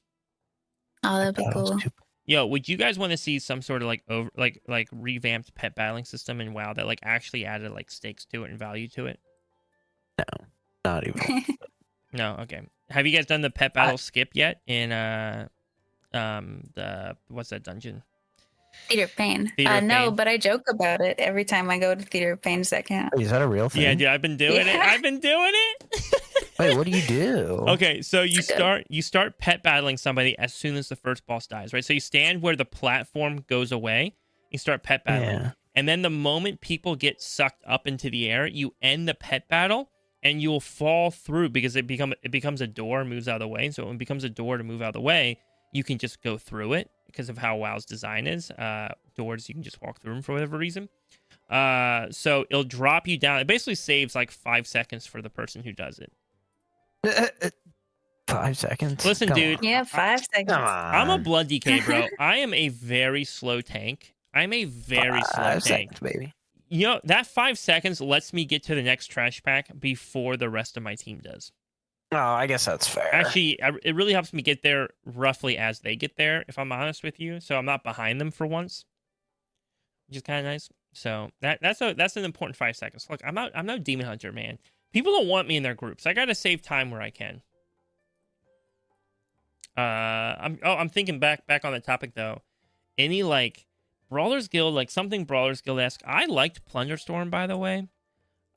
Oh, that'd be cool. Yo, would you guys want to see some sort of like revamped pet battling system in WoW that like actually added like stakes to it and value to it? No, not even. No, okay. Have you guys done the pet battle skip yet in what's that dungeon? Theater of Pain. No, but I joke about it every time I go to Theater of Pain. Does that count? Wait, is that a real thing? Yeah, dude, I've been doing it. Wait, what do you do? Okay, so you start pet battling somebody as soon as the first boss dies, right? So you stand where the platform goes away, you start pet battling. Yeah. And then the moment people get sucked up into the air, you end the pet battle, and you'll fall through because it becomes a door, moves out of the way. So when it becomes a door to move out of the way, you can just go through it because of how WoW's design is. Doors, you can just walk through them for whatever reason. So it'll drop you down. It basically saves like 5 seconds for the person who does it. 5 seconds? Listen, Come dude. on. Yeah, 5 seconds. Come on. I'm a blood DK, bro. I am a very slow tank. I'm a very slow 5 tank. seconds, baby. You know, that 5 seconds lets me get to the next trash pack before the rest of my team does. Oh, I guess that's fair. Actually, it really helps me get there roughly as they get there, if I'm honest with you. So I'm not behind them for once, which is kind of nice. So that's an important 5 seconds. Look, I'm no demon hunter, man. People don't want me in their groups. I gotta save time where I can. I'm thinking back on the topic though. Any like Brawlers Guild, like something Brawlers Guild-esque. I liked Plunderstorm, by the way.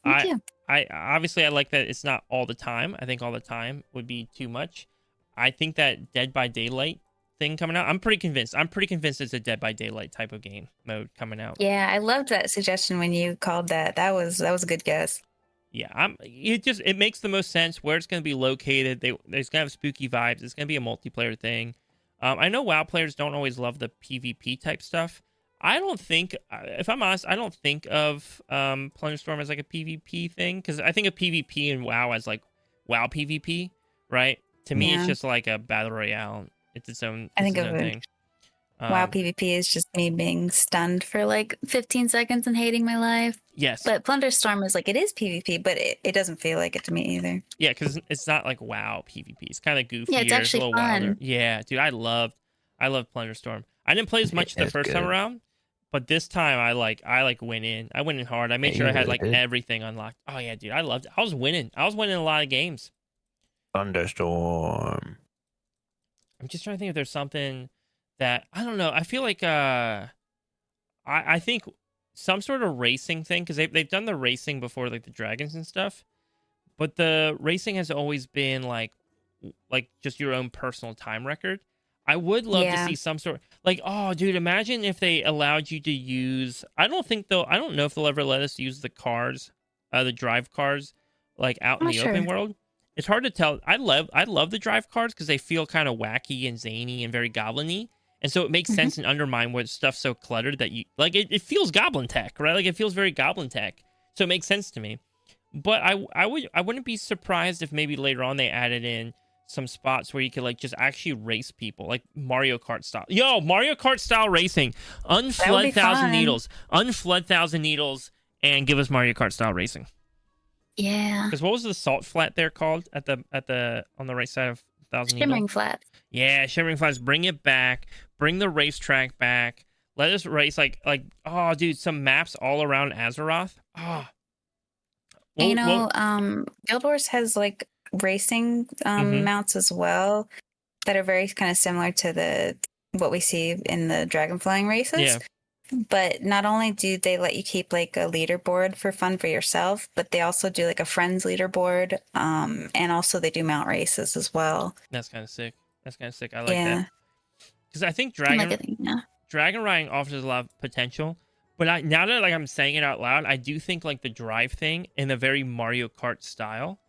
Me too. I obviously I like that it's not all the time. I think all the time would be too much. I think that Dead by Daylight thing coming out. I'm pretty convinced it's a Dead by Daylight type of game mode coming out. Yeah, I loved that suggestion when you called that. That was a good guess. Yeah, it makes the most sense where it's going to be located. There's going to have spooky vibes. It's going to be a multiplayer thing. I know WoW players don't always love the PvP type stuff. I don't think, if I'm honest, I don't think of Plunderstorm as like a PvP thing, because I think of PvP and WoW as like WoW PvP, right? To me, it's just like a battle royale. It's its own. I think its own of thing. WoW PvP is just me being stunned for like 15 seconds and hating my life. Yes. But Plunderstorm is like, it is PvP, but it doesn't feel like it to me either. Yeah, because it's not like WoW PvP. It's kind of goofy. Yeah, it's actually a little fun. wilder. Yeah, dude, I love Plunderstorm. I didn't play as much the first time around, but this time I went in. I went in hard. I made sure I had like everything unlocked. Oh yeah, dude, I loved it. I was winning a lot of games. Thunderstorm. I'm just trying to think if there's something that I don't know. I feel like I think some sort of racing thing, because they've done the racing before, like the dragons and stuff, but the racing has always been like just your own personal time record. I would love to see some sort like, oh dude, imagine if they allowed you to use, I don't know if they'll ever let us use the cars, the drive cars, like out in the open world. It's hard to tell. I love the drive cars because they feel kind of wacky and zany and very goblin-y. And so it makes sense and undermine where stuff's so cluttered that you like it feels goblin tech, right? Like it feels very goblin tech. So it makes sense to me. But I wouldn't be surprised if maybe later on they added in some spots where you could like just actually race people, like Mario Kart style. Yo, Mario Kart style racing. Unflood 1,000 needles. Unflood 1,000 needles and give us Mario Kart style racing. Yeah. Because what was the salt flat there called at the on the right side of 1,000 Shimmering needles? Flats. Yeah, Shimmering Flats. Bring it back. Bring the racetrack back. Let us race like oh dude, some maps all around Azeroth. Oh. Guild Wars has like racing mounts as well that are very kind of similar to what we see in the dragon flying races. Yeah. But not only do they let you keep like a leaderboard for fun for yourself, but they also do like a friends leaderboard. And also they do mount races as well. That's kind of sick. I like that. Because I think Dragon riding offers a lot of potential. But now that like I'm saying it out loud, I do think like the drive thing in a very Mario Kart style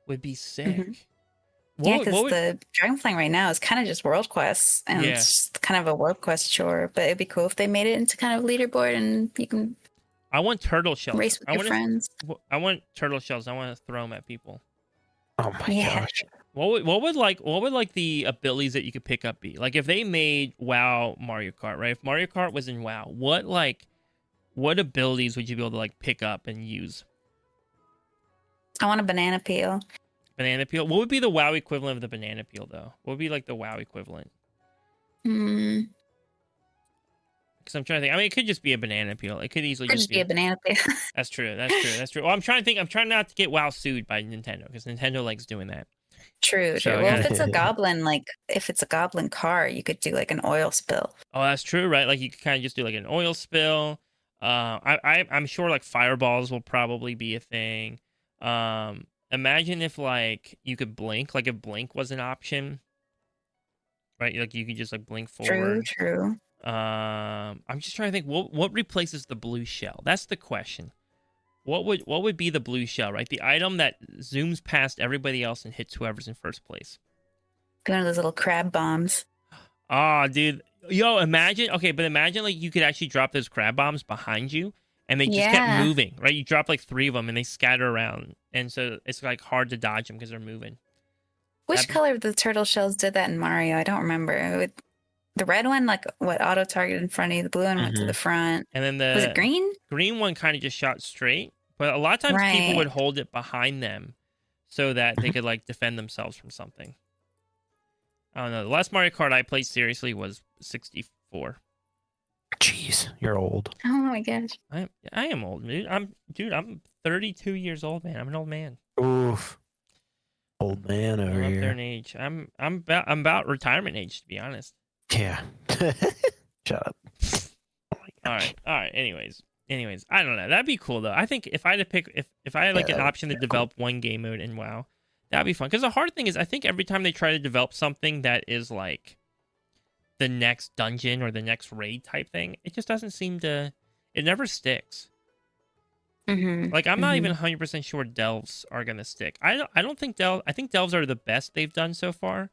would be sick. Mm-hmm. Yeah, because the Dragon flying right now is kind of just world quests, and it's kind of a world quest chore. But it'd be cool if they made it into kind of leaderboard, and you can. I want turtle shells. Race with your friends. I want turtle shells. I want to throw them at people. Oh my gosh! What would the abilities that you could pick up be? Like if they made WoW Mario Kart, right? If Mario Kart was in WoW, what abilities would you be able to like pick up and use? I want a banana peel. Banana peel. What would be the WoW equivalent of the banana peel, though? What would be like the WoW equivalent? Because I'm trying to think. I mean, it could just be a banana peel. It could easily just be a banana peel. That's true. Well, I'm trying to think. I'm trying not to get WoW sued by Nintendo because Nintendo likes doing that. True. So, well, if it's a goblin, if it's a goblin car, you could do like an oil spill. Oh, that's true, right? Like you could kind of just do like an oil spill. I'm sure like fireballs will probably be a thing. Imagine if like you could blink, like if blink was an option, right? Like you could just like blink forward. True. I'm just trying to think what replaces the blue shell. That's the question. what would be the blue shell, right? The item that zooms past everybody else and hits whoever's in first place. One of those little crab bombs. Oh, dude. Yo, imagine like you could actually drop those crab bombs behind you and they just kept moving, right? You drop like 3 of them and they scatter around. And so it's like hard to dodge them because they're moving. Which color of the turtle shells did that in Mario? I don't remember. The red one, like what auto targeted in front of you. The blue one went to the front. And then was it green? Green one kind of just shot straight. But a lot of times people would hold it behind them so that they could like defend themselves from something. I don't know. The last Mario Kart I played seriously was 64. Jeez, you're old. Oh my gosh. I am old, dude. I'm 32 years old, man. I'm an old man. Oof. Old man over I'm here. up there in age. I'm about retirement age, to be honest. Yeah. Shut up. Oh all right. Anyways, I don't know. That'd be cool though. I think if I had to pick, if I had like an option to develop one game mode in WoW, that'd be fun. Because the hard thing is, I think every time they try to develop something that is like the next dungeon or the next raid type thing, it just doesn't seem to. It never sticks. Like I'm not even 100% sure delves are gonna stick. I don't think delves. I think delves are the best they've done so far.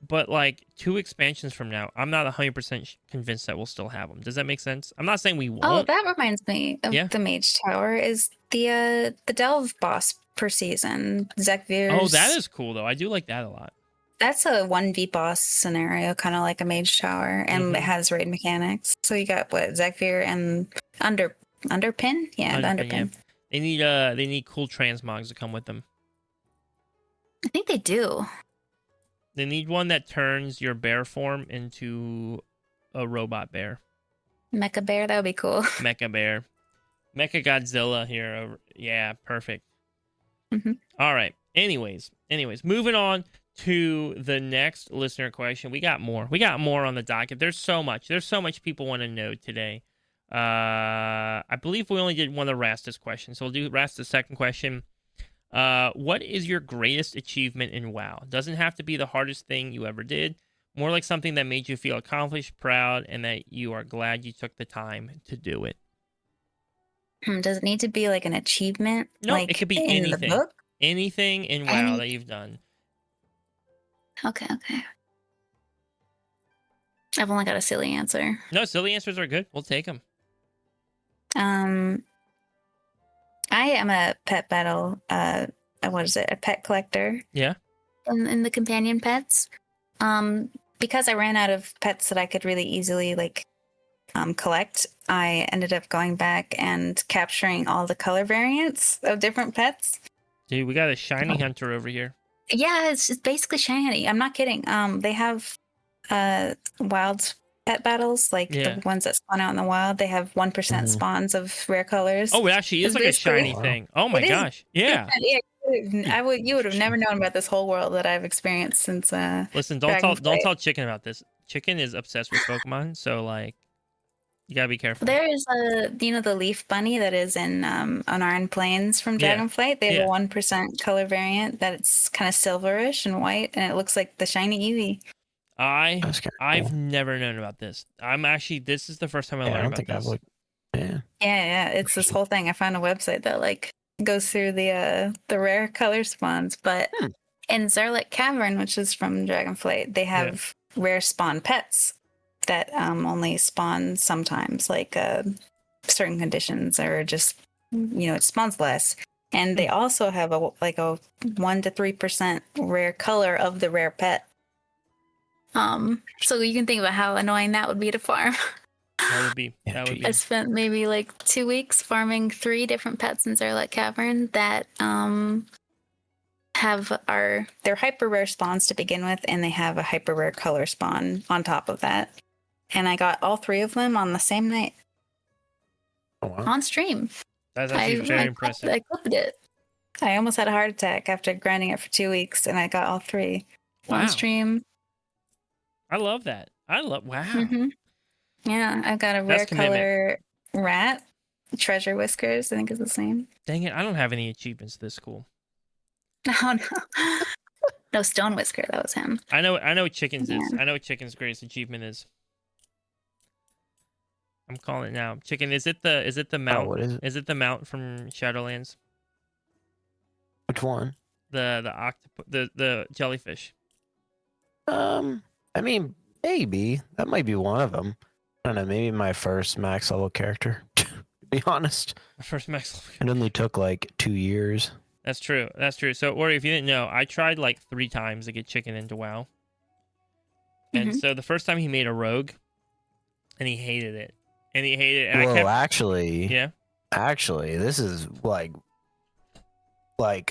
But like 2 expansions from now, I'm not 100% convinced that we'll still have them. Does that make sense? I'm not saying we won't. Oh, that reminds me of the Mage Tower is the delve boss per season. Zekvir's. Oh, that is cool though. I do like that a lot. That's a 1v boss scenario, kind of like a Mage Tower, and it has raid mechanics. So you got Zekvir and Underpin? Yeah, the Underpin. Yeah. They need cool transmogs to come with them. I think they do. They need one that turns your bear form into a robot bear. Mecha bear, that would be cool. Mecha bear. Mecha Godzilla here. Yeah, perfect. All right. Anyways, moving on to the next listener question. We got more on the docket. There's so much people want to know today. I believe we only did one of Rasta's questions, so we'll do Rasta's second question. What is your greatest achievement in WoW? Doesn't have to be the hardest thing you ever did. More like something that made you feel accomplished, proud, and that you are glad you took the time to do it. Does it need to be like an achievement? No, like it could be in anything. The book? Anything in WoW that you've done. Okay. I've only got a silly answer. No, silly answers are good. We'll take them. I am a pet battle. What is it? A pet collector. Yeah. In the companion pets. Because I ran out of pets that I could really easily collect, I ended up going back and capturing all the color variants of different pets. Dude, we got a shiny hunter over here. Yeah, it's basically shiny. I'm not kidding. They have wild pet battles, like the ones that spawn out in the wild. They have 1% spawns of rare colors. Oh, it actually is like a shiny thing. Oh my gosh. Yeah. Yeah. You would have never known about this whole world that I've experienced since. Listen, don't tell Chicken about this. Chicken is obsessed with Pokemon, so like, you gotta be careful. There is the leaf bunny that is in Onaran Plains from Dragonflight. They have a 1% color variant that it's kind of silverish and white, and it looks like the shiny Eevee. I've never known about this. This is the first time I learned about this. Yeah. It's this whole thing. I found a website that goes through the rare color spawns, but in Zarlet Cavern, which is from Dragonflight, they have rare spawn pets that only spawn sometimes, certain conditions, or just it spawns less. And they also have a 1 to 3% rare color of the rare pet. So you can think about how annoying that would be to farm. That would be. I spent maybe 2 weeks farming 3 different pets in Zarlet Cavern that they're hyper rare spawns to begin with, and they have a hyper rare color spawn on top of that. And I got all 3 of them on the same night. Oh, wow. On stream. That's actually very impressive. I clipped it. I almost had a heart attack after grinding it for 2 weeks, and I got all 3 on stream. I love that. Wow. Mm-hmm. Yeah, I've got a rare color rat, Treasure Whiskers, I think is the same. Dang it, I don't have any achievements this cool. Oh no. No, Stone Whisker, that was him. I know what Chicken's is. I know what Chicken's greatest achievement is. I'm calling it now. Chicken, is it the mount? Oh, what is it? Is it the mount from Shadowlands? Which one? The jellyfish. I mean, maybe that might be one of them. I don't know. Maybe my first max level character. To be honest, First max level. it only took like 2 years. That's true. So, Oreo, if you didn't know, I tried like 3 times to get Chicken into WoW. And so the first time he made a rogue, and he hated it. And Whoa, actually, yeah. Actually, this is like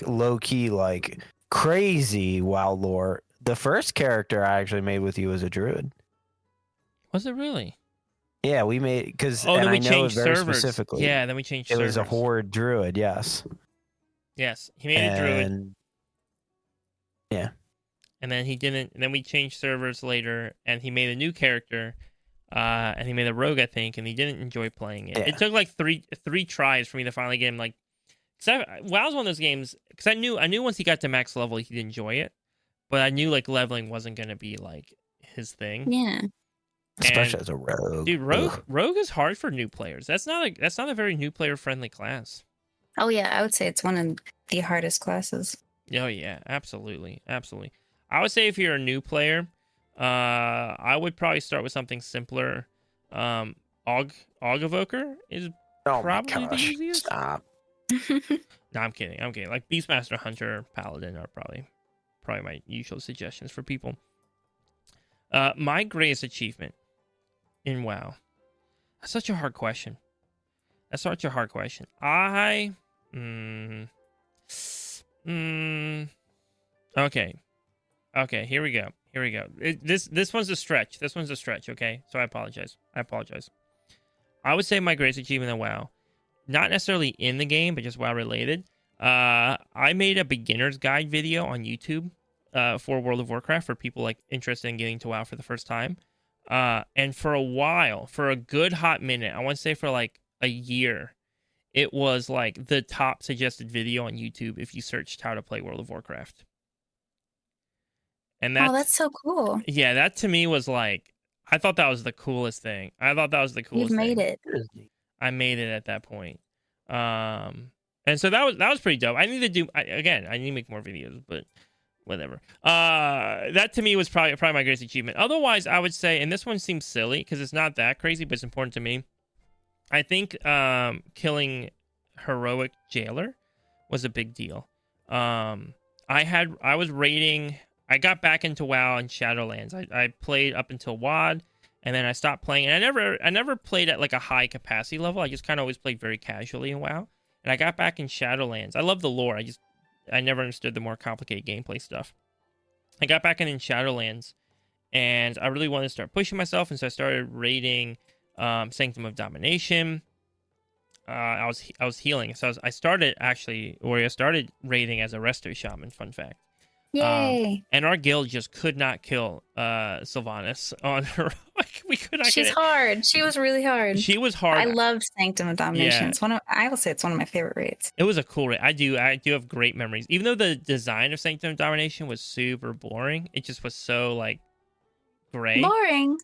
low key, like crazy WoW lore. The first character I actually made with you was a druid. Was it really? Yeah, we made because then we I know changed very servers. specifically. Yeah, then we changed. It servers. was a horde druid. Yes. Yes, he made a druid. Yeah. And then he didn't. And then we changed servers later, and he made a new character. And he made a rogue, I think, and he didn't enjoy playing it. Yeah. It took like three tries for me to finally get him. Like, WoW was one of those games because I knew once he got to max level he'd enjoy it, but I knew like leveling wasn't gonna be like his thing. Yeah, especially as a rogue. Dude, rogue is hard for new players. That's not a very new player friendly class. Oh yeah, I would say it's one of the hardest classes. Oh yeah, absolutely. I would say if you're a new player, I would probably start with something simpler. Og Evoker is probably the easiest. Stop. No, I'm kidding. Like Beastmaster, Hunter, Paladin are probably my usual suggestions for people. My greatest achievement in WoW. That's such a hard question. Okay, here we go. This one's a stretch. Okay, so I apologize. I would say my greatest achievement in WoW, not necessarily in the game, but just WoW related. I made a beginner's guide video on YouTube for World of Warcraft for people like interested in getting to WoW for the first time. And for a while, for a good hot minute, I want to say for like a year, it was like the top suggested video on YouTube if you searched how to play World of Warcraft. And that's so cool. Yeah, that to me was like, I thought that was the coolest thing. You've made it. I made it at that point. And so that was pretty dope. I need to make more videos, but whatever. That to me was probably my greatest achievement. Otherwise, I would say, and this one seems silly because it's not that crazy, but it's important to me. I think killing Heroic Jailer was a big deal. I was raiding. I got back into WoW in Shadowlands. I played up until WoD, and then I stopped playing. And I never played at like a high capacity level. I just kind of always played very casually in WoW. And I got back in Shadowlands. I love the lore. I never understood the more complicated gameplay stuff. I got back in Shadowlands, and I really wanted to start pushing myself, and so I started raiding Sanctum of Domination. I was healing, so I started raiding as a resto shaman. Fun fact. Yay! And our guild just could not kill Sylvanas on her. We could not. She's hard. She was really hard. She was hard. I love Sanctum of Domination. Yeah. It's I will say it's one of my favorite raids. It was a cool raid. I do have great memories. Even though the design of Sanctum of Domination was super boring, it just was so like gray. Boring.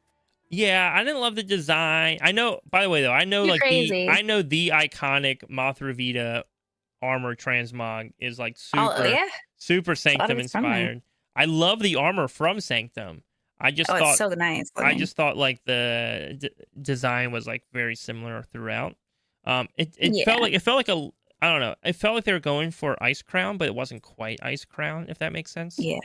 Yeah, I didn't love the design. I know. By the way, though, I know You're like crazy. I know the iconic Mothravita armor transmog is like super Sanctum inspired. I love the armor from Sanctum. I just thought it's so nice. I just thought like the design was like very similar throughout. It felt like a I don't know. It felt like they were going for Ice Crown, but it wasn't quite Ice Crown, if that makes sense. Yeah.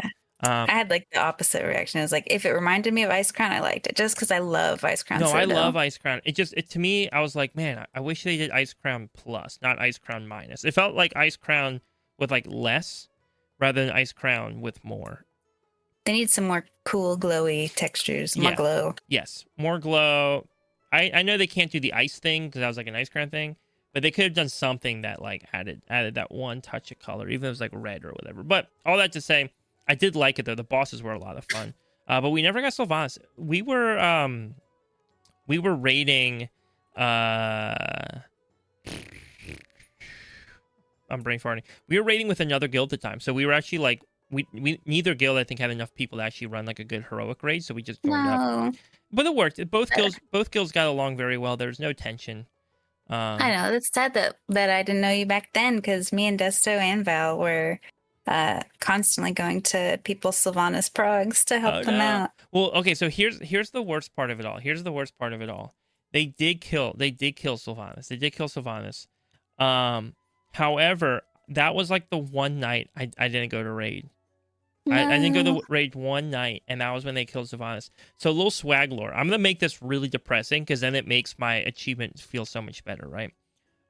I had like the opposite reaction. I was like, if it reminded me of Ice Crown, I liked it just because I love Ice Crown. No, I love Ice Crown. It to me, I was like, man, I wish they did Ice Crown Plus, not Ice Crown Minus. It felt like Ice Crown with like less rather than Ice Crown with more. They need some more cool, glowy textures. More glow. Yes, more glow. I know they can't do the ice thing because that was like an Ice Crown thing, but they could have done something that like added that one touch of color, even if it was like red or whatever. But all that to say, I did like it though. The bosses were a lot of fun. But we never got Sylvanas. We were raiding I'm brain farting. We were raiding with another guild at the time. So we were actually like we neither guild I think had enough people to actually run like a good heroic raid, so we just joined up. But it worked. Both guilds got along very well. There was no tension. I know, it's sad that I didn't know you back then, because me and Desto and Val were constantly going to people's Sylvanas progs to help them out. Well, okay, so here's the worst part of it all. They did kill Sylvanas. However, that was like the one night I didn't go to raid. No. I didn't go to raid one night, and that was when they killed Sylvanas. So a little swag lore. I'm gonna make this really depressing, because then it makes my achievement feel so much better, right?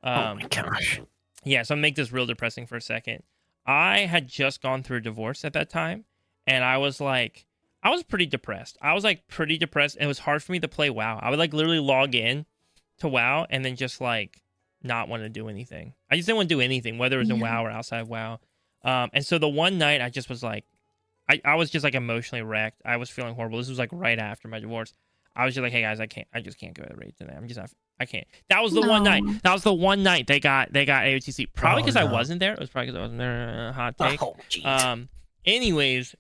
Oh my gosh. Yeah, so I'm gonna make this real depressing for a second. I had just gone through a divorce at that time, and I was pretty depressed. And it was hard for me to play WoW. I would like literally log in to WoW and then just like not want to do anything. I just didn't want to do anything, whether it was in WoW or outside of WoW. And so the one night I just was like, I was just like emotionally wrecked. I was feeling horrible. This was like right after my divorce. I was just like, hey guys, I just can't go to the raid today. I can't. That was the one night. That was the one night they got AOTC. Probably because I wasn't there. It was probably because I wasn't there. Hot take. Oh, anyways,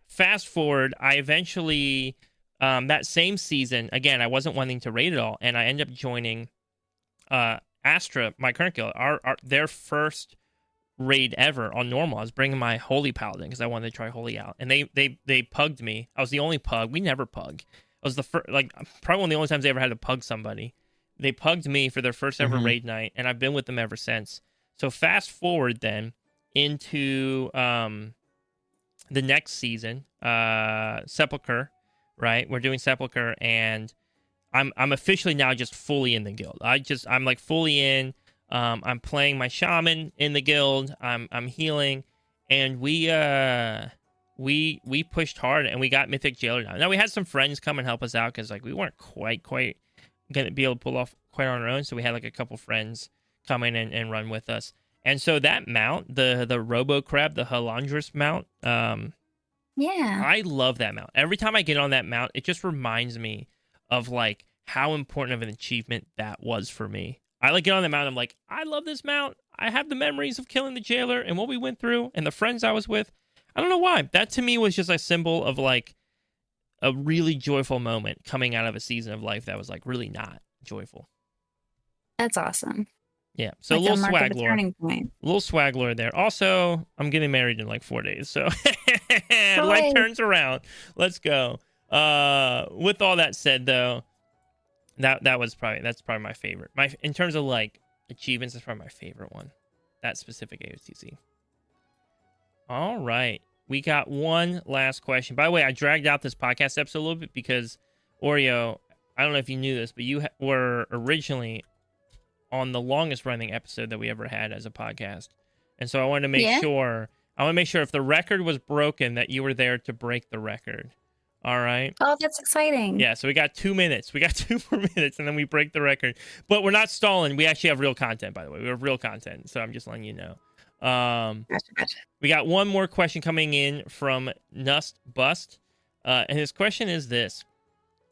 fast forward. I eventually, that same season, again, I wasn't wanting to raid at all, and I ended up joining Astra, my current guild, their first raid ever on normal. I was bringing my Holy Paladin because I wanted to try Holy out, and they pugged me. I was the only pug. We never pug. It was the first, like, probably one of the only times they ever had to pug somebody. They pugged me for their first ever raid night, and I've been with them ever since. So fast forward then into the next season, Sepulchre, right? We're doing Sepulchre, and I'm officially now just fully in the guild. I'm like fully in. I'm playing my shaman in the guild. I'm healing, and we pushed hard, and we got Mythic Jailer now. Now we had some friends come and help us out, because like we weren't quite gonna be able to pull off quite on our own. So we had like a couple friends come in and run with us. And so that mount, the Robo Crab, the Halandrus mount, I love that mount. Every time I get on that mount, it just reminds me of like how important of an achievement that was for me. I like get on the mount. I'm like, I love this mount. I have the memories of killing the jailer and what we went through and the friends I was with. I don't know why. That to me was just a symbol of like a really joyful moment coming out of a season of life that was like really not joyful. That's awesome. Yeah. So like a little swag lore. A little swag lore there. Also, I'm getting married in like 4 days. So life turns around. Let's go. With all that said though, that's probably my favorite. In terms of like achievements, that's probably my favorite one. That specific AOTC. All right. We got one last question. By the way, I dragged out this podcast episode a little bit because Oreo, I don't know if you knew this, but you were originally on the longest running episode that we ever had as a podcast. And so I wanted to make sure if the record was broken that you were there to break the record. All right. Oh, that's exciting. Yeah, so we got 2 minutes. We got 2 more minutes, and then we break the record. But we're not stalling. We actually have real content, by the way. We have real content, so I'm just letting you know. Gotcha. We got one more question coming in from Nust Bust. And his question is this.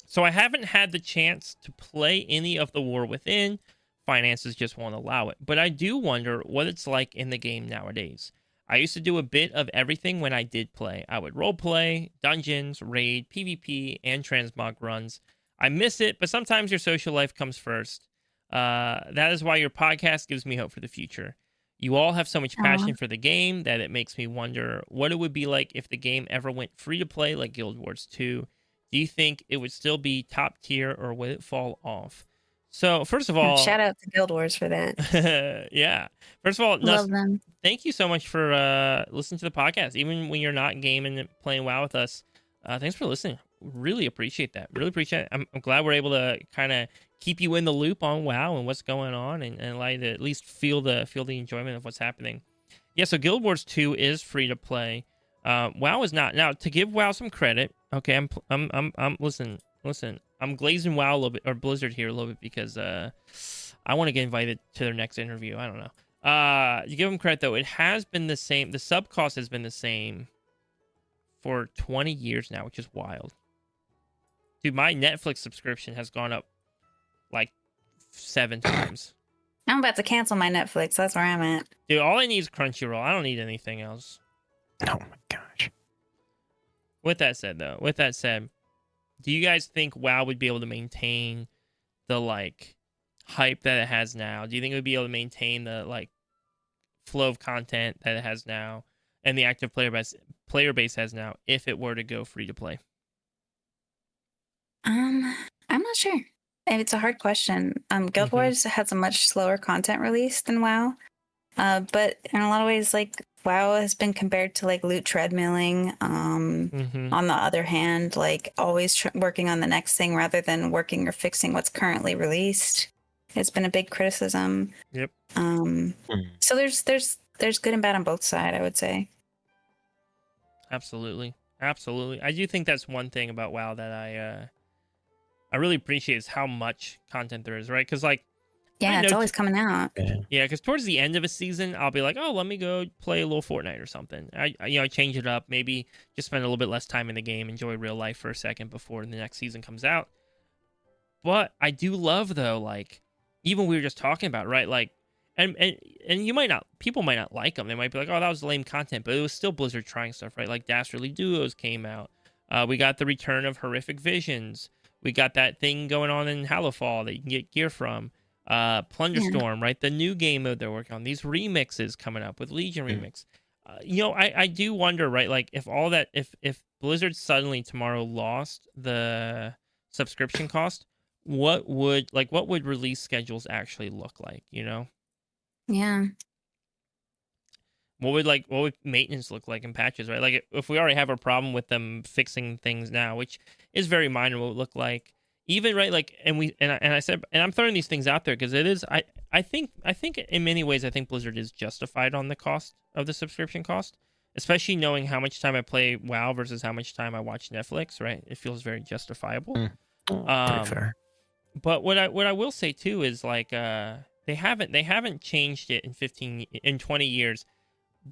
So I haven't had the chance to play any of the War Within. Finances just won't allow it. But I do wonder what it's like in the game nowadays. I used to do a bit of everything when I did play. I would roleplay, dungeons, raid, PvP, and transmog runs. I miss it, but sometimes your social life comes first. That is why your podcast gives me hope for the future. You all have so much passion for the game that it makes me wonder what it would be like if the game ever went free to play like Guild Wars 2. Do you think it would still be top tier or would it fall off? So, first of all... Shout out to Guild Wars for that. Yeah. First of all, love them. Thank you so much for listening to the podcast. Even when you're not gaming and playing WoW with us, thanks for listening. Really appreciate that. Really appreciate it. I'm glad we're able to kind of keep you in the loop on WoW and what's going on and allow you to at least feel the enjoyment of what's happening. Yeah, so Guild Wars 2 is free to play. WoW is not. Now, to give WoW some credit, okay, I'm listen. I'm glazing WoW a little bit, or Blizzard here a little bit, because I want to get invited to their next interview. I don't know. You give them credit, though. It has been the same. The sub cost has been the same for 20 years now, which is wild. Dude, my Netflix subscription has gone up like 7 times. I'm about to cancel my Netflix. That's where I'm at. Dude, all I need is Crunchyroll. I don't need anything else. Oh my gosh. With that said, do you guys think WoW would be able to maintain the like hype that it has now? Do you think it would be able to maintain the like flow of content that it has now and the active player base has now if it were to go free to play? I'm not sure. It's a hard question. Guild Wars has a much slower content release than WoW. But in a lot of ways, like WoW has been compared to like loot treadmilling. On the other hand, like always working on the next thing rather than working or fixing what's currently released. It's been a big criticism. Yep. So there's good and bad on both sides, I would say. Absolutely. I do think that's one thing about WoW that I really appreciate is how much content there is, right? Because like, yeah, it's always coming out. Yeah, because towards the end of a season, I'll be like, oh, let me go play a little Fortnite or something. I change it up, maybe just spend a little bit less time in the game, enjoy real life for a second before the next season comes out. But I do love though, like, even we were just talking about, right? Like, and people might not like them. They might be like, oh, that was lame content, but it was still Blizzard trying stuff, right? Like Dastardly Duos came out. We got the return of Horrific Visions. We got that thing going on in Hallowfall that you can get gear from. Plunderstorm, right? The new game mode they're working on. These remixes coming up with Legion remix. I do wonder, right? Like if all that, if Blizzard suddenly tomorrow lost the subscription cost, what would release schedules actually look like? You know? Yeah. What would maintenance look like in patches, right? Like if we already have a problem with them fixing things now, which is very minor, what it would look like. Even right, like, I said, and I'm throwing these things out there because it is. I think in many ways, I think Blizzard is justified on the cost of the subscription cost, especially knowing how much time I play WoW versus how much time I watch Netflix. Right, it feels very justifiable. Pretty fair. But what I will say too is like they haven't changed it in 20 years,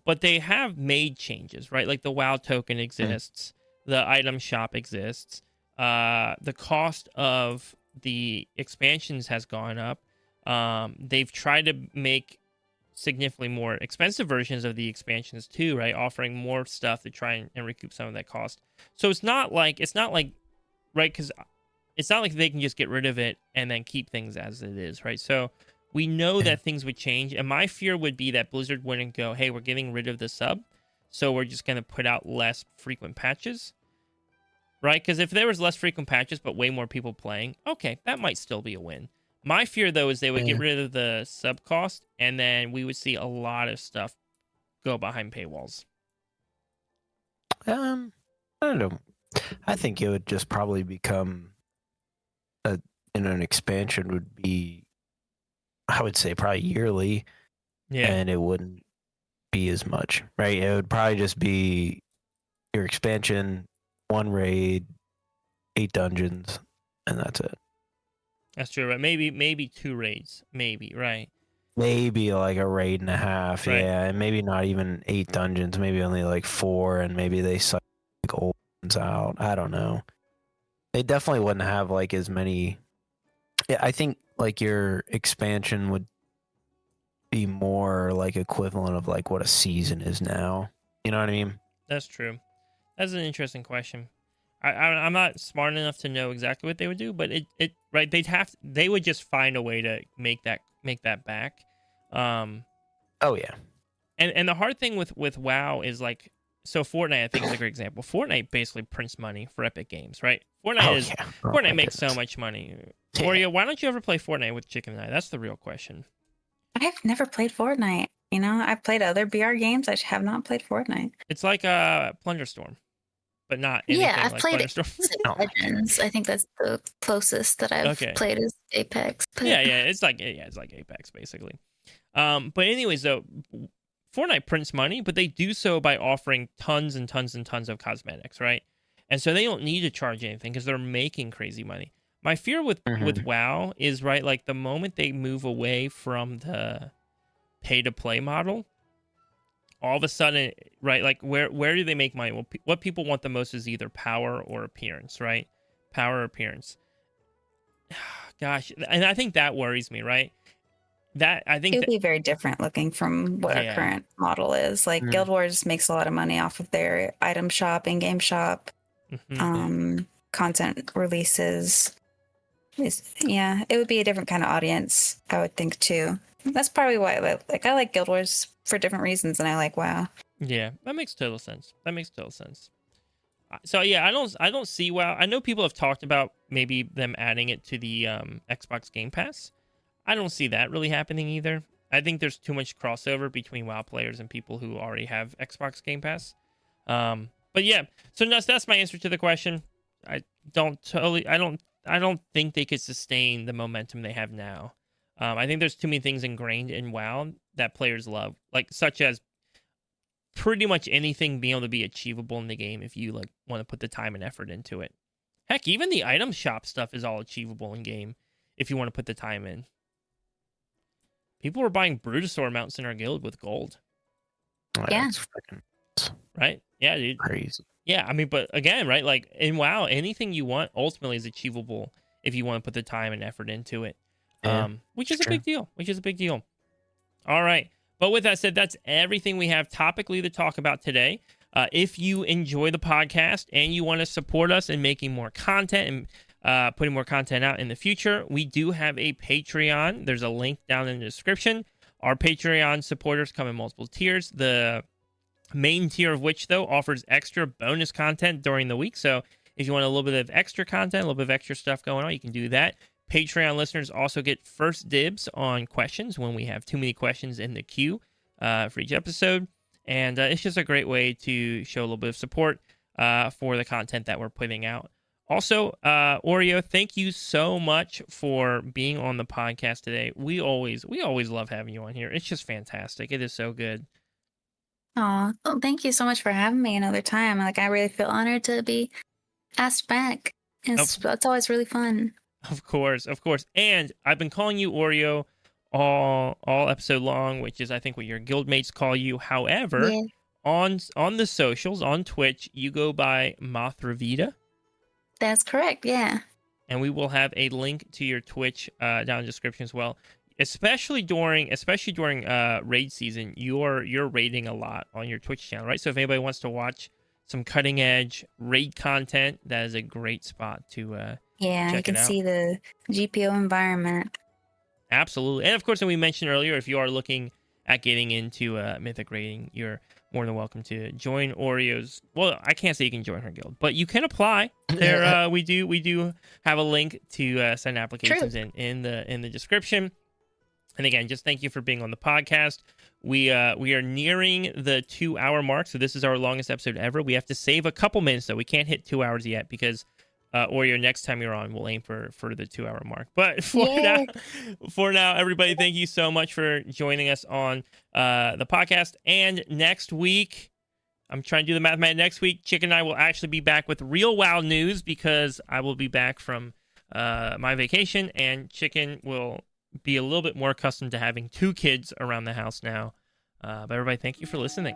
but they have made changes. Right, like the WoW token exists, the item shop exists. The cost of the expansions has gone up. They've tried to make significantly more expensive versions of the expansions too, right? Offering more stuff to try and recoup some of that cost. So it's not like right, because it's not like they can just get rid of it and then keep things as it is, right? So we know that things would change, and my fear would be that Blizzard wouldn't go, hey, we're getting rid of the sub, so we're just going to put out less frequent patches. Right? Because if there was less frequent patches but way more people playing, okay, that might still be a win. My fear, though, is they would get rid of the sub cost, and then we would see a lot of stuff go behind paywalls. I don't know. I think it would just probably become an expansion would be, I would say, probably yearly. Yeah. And it wouldn't be as much, right? It would probably just be your expansion, 1 raid, 8 dungeons, and that's it. That's true, right? Maybe 2 raids, maybe, right? Maybe like a raid and a half, right. Yeah, and maybe not even 8 dungeons, maybe only like 4, and maybe they suck like old ones out. I don't know. They definitely wouldn't have like as many. Yeah, I think like your expansion would be more like equivalent of like what a season is now. You know what I mean? That's true. That's an interesting question. I'm not smart enough to know exactly what they would do, but it right, they would just find a way to make that back. Oh yeah. And the hard thing with WoW is like, so Fortnite I think is a great example. Fortnite basically prints money for Epic Games, right? Fortnite makes so much money. Yeah. Oreo, why don't you ever play Fortnite with Chicken and I? That's the real question. I've never played Fortnite. You know, I've played other BR games. I have not played Fortnite. It's like Plunderstorm, but not anything I've like played Plunderstorm. Legends. I think that's the closest that I've played is Apex. But... Yeah, it's like Apex basically. But anyways, though, Fortnite prints money, but they do so by offering tons and tons and tons of cosmetics, right? And so they don't need to charge anything because they're making crazy money. My fear with WoW is, right, like the moment they move away from the pay-to-play model, all of a sudden, right, like where do they make money? Well, what people want the most is either power or appearance, right? Power or appearance. Gosh, and I think that worries me, right? that I think it would be very different looking from what our current model is. Like Guild Wars makes a lot of money off of their item shop and game shop, content releases. Yeah, it would be a different kind of audience, I would think too. That's probably why I like Guild Wars for different reasons than I like WoW. Yeah, that makes total sense. So yeah, I don't see WoW. I know people have talked about maybe them adding it to the Xbox Game Pass. I don't see that really happening either. I think there's too much crossover between WoW players and people who already have Xbox Game Pass. But yeah, so that's my answer to the question. I don't think they could sustain the momentum they have now. I think there's too many things ingrained in WoW that players love, like such as pretty much anything being able to be achievable in the game if you like want to put the time and effort into it. Heck, even the item shop stuff is all achievable in game if you want to put the time in. People were buying Brutosaur mounts in our guild with gold. Yeah. Right? Yeah, dude. Crazy. Yeah, I mean, but again, right? Like in WoW, anything you want ultimately is achievable if you want to put the time and effort into it. Yeah, Which is a big deal. All right. But with that said, that's everything we have topically to talk about today. If you enjoy the podcast and you want to support us in making more content and putting more content out in the future, we do have a Patreon. There's a link down in the description. Our Patreon supporters come in multiple tiers. The main tier of which, though, offers extra bonus content during the week. So if you want a little bit of extra content, a little bit of extra stuff going on, you can do that. Patreon listeners also get first dibs on questions when we have too many questions in the queue for each episode. And it's just a great way to show a little bit of support for the content that we're putting out. Also, Oreo, thank you so much for being on the podcast today. We always love having you on here. It's just fantastic. It is so good. Oh, thank you so much for having me another time. Like, I really feel honored to be asked back. It's always really fun. Of course. And I've been calling you Oreo all episode long, which is I think what your guildmates call you. However, on the socials, on Twitch, you go by Mothravita. That's correct, yeah. And we will have a link to your Twitch down in the description as well. Especially during raid season, you're raiding a lot on your Twitch channel, right? So if anybody wants to watch some cutting edge raid content, that is a great spot to you can see the GPO environment. Absolutely. And of course, as we mentioned earlier, if you are looking at getting into mythic raiding, you're more than welcome to join Oreo's. Well, I can't say you can join her guild, but you can apply. There, we do have a link to send applications in the description. And again, just thank you for being on the podcast. We are nearing the 2-hour mark, so this is our longest episode ever. We have to save a couple minutes, though. We can't hit 2 hours yet because Oreo, next time you're on, we'll aim for the 2-hour mark. But for now, everybody, thank you so much for joining us on the podcast. And next week, I'm trying to do the math. Next week, Chicken and I will actually be back with real WoW news because I will be back from my vacation, and Chicken will be a little bit more accustomed to having 2 kids around the house now. But everybody, thank you for listening.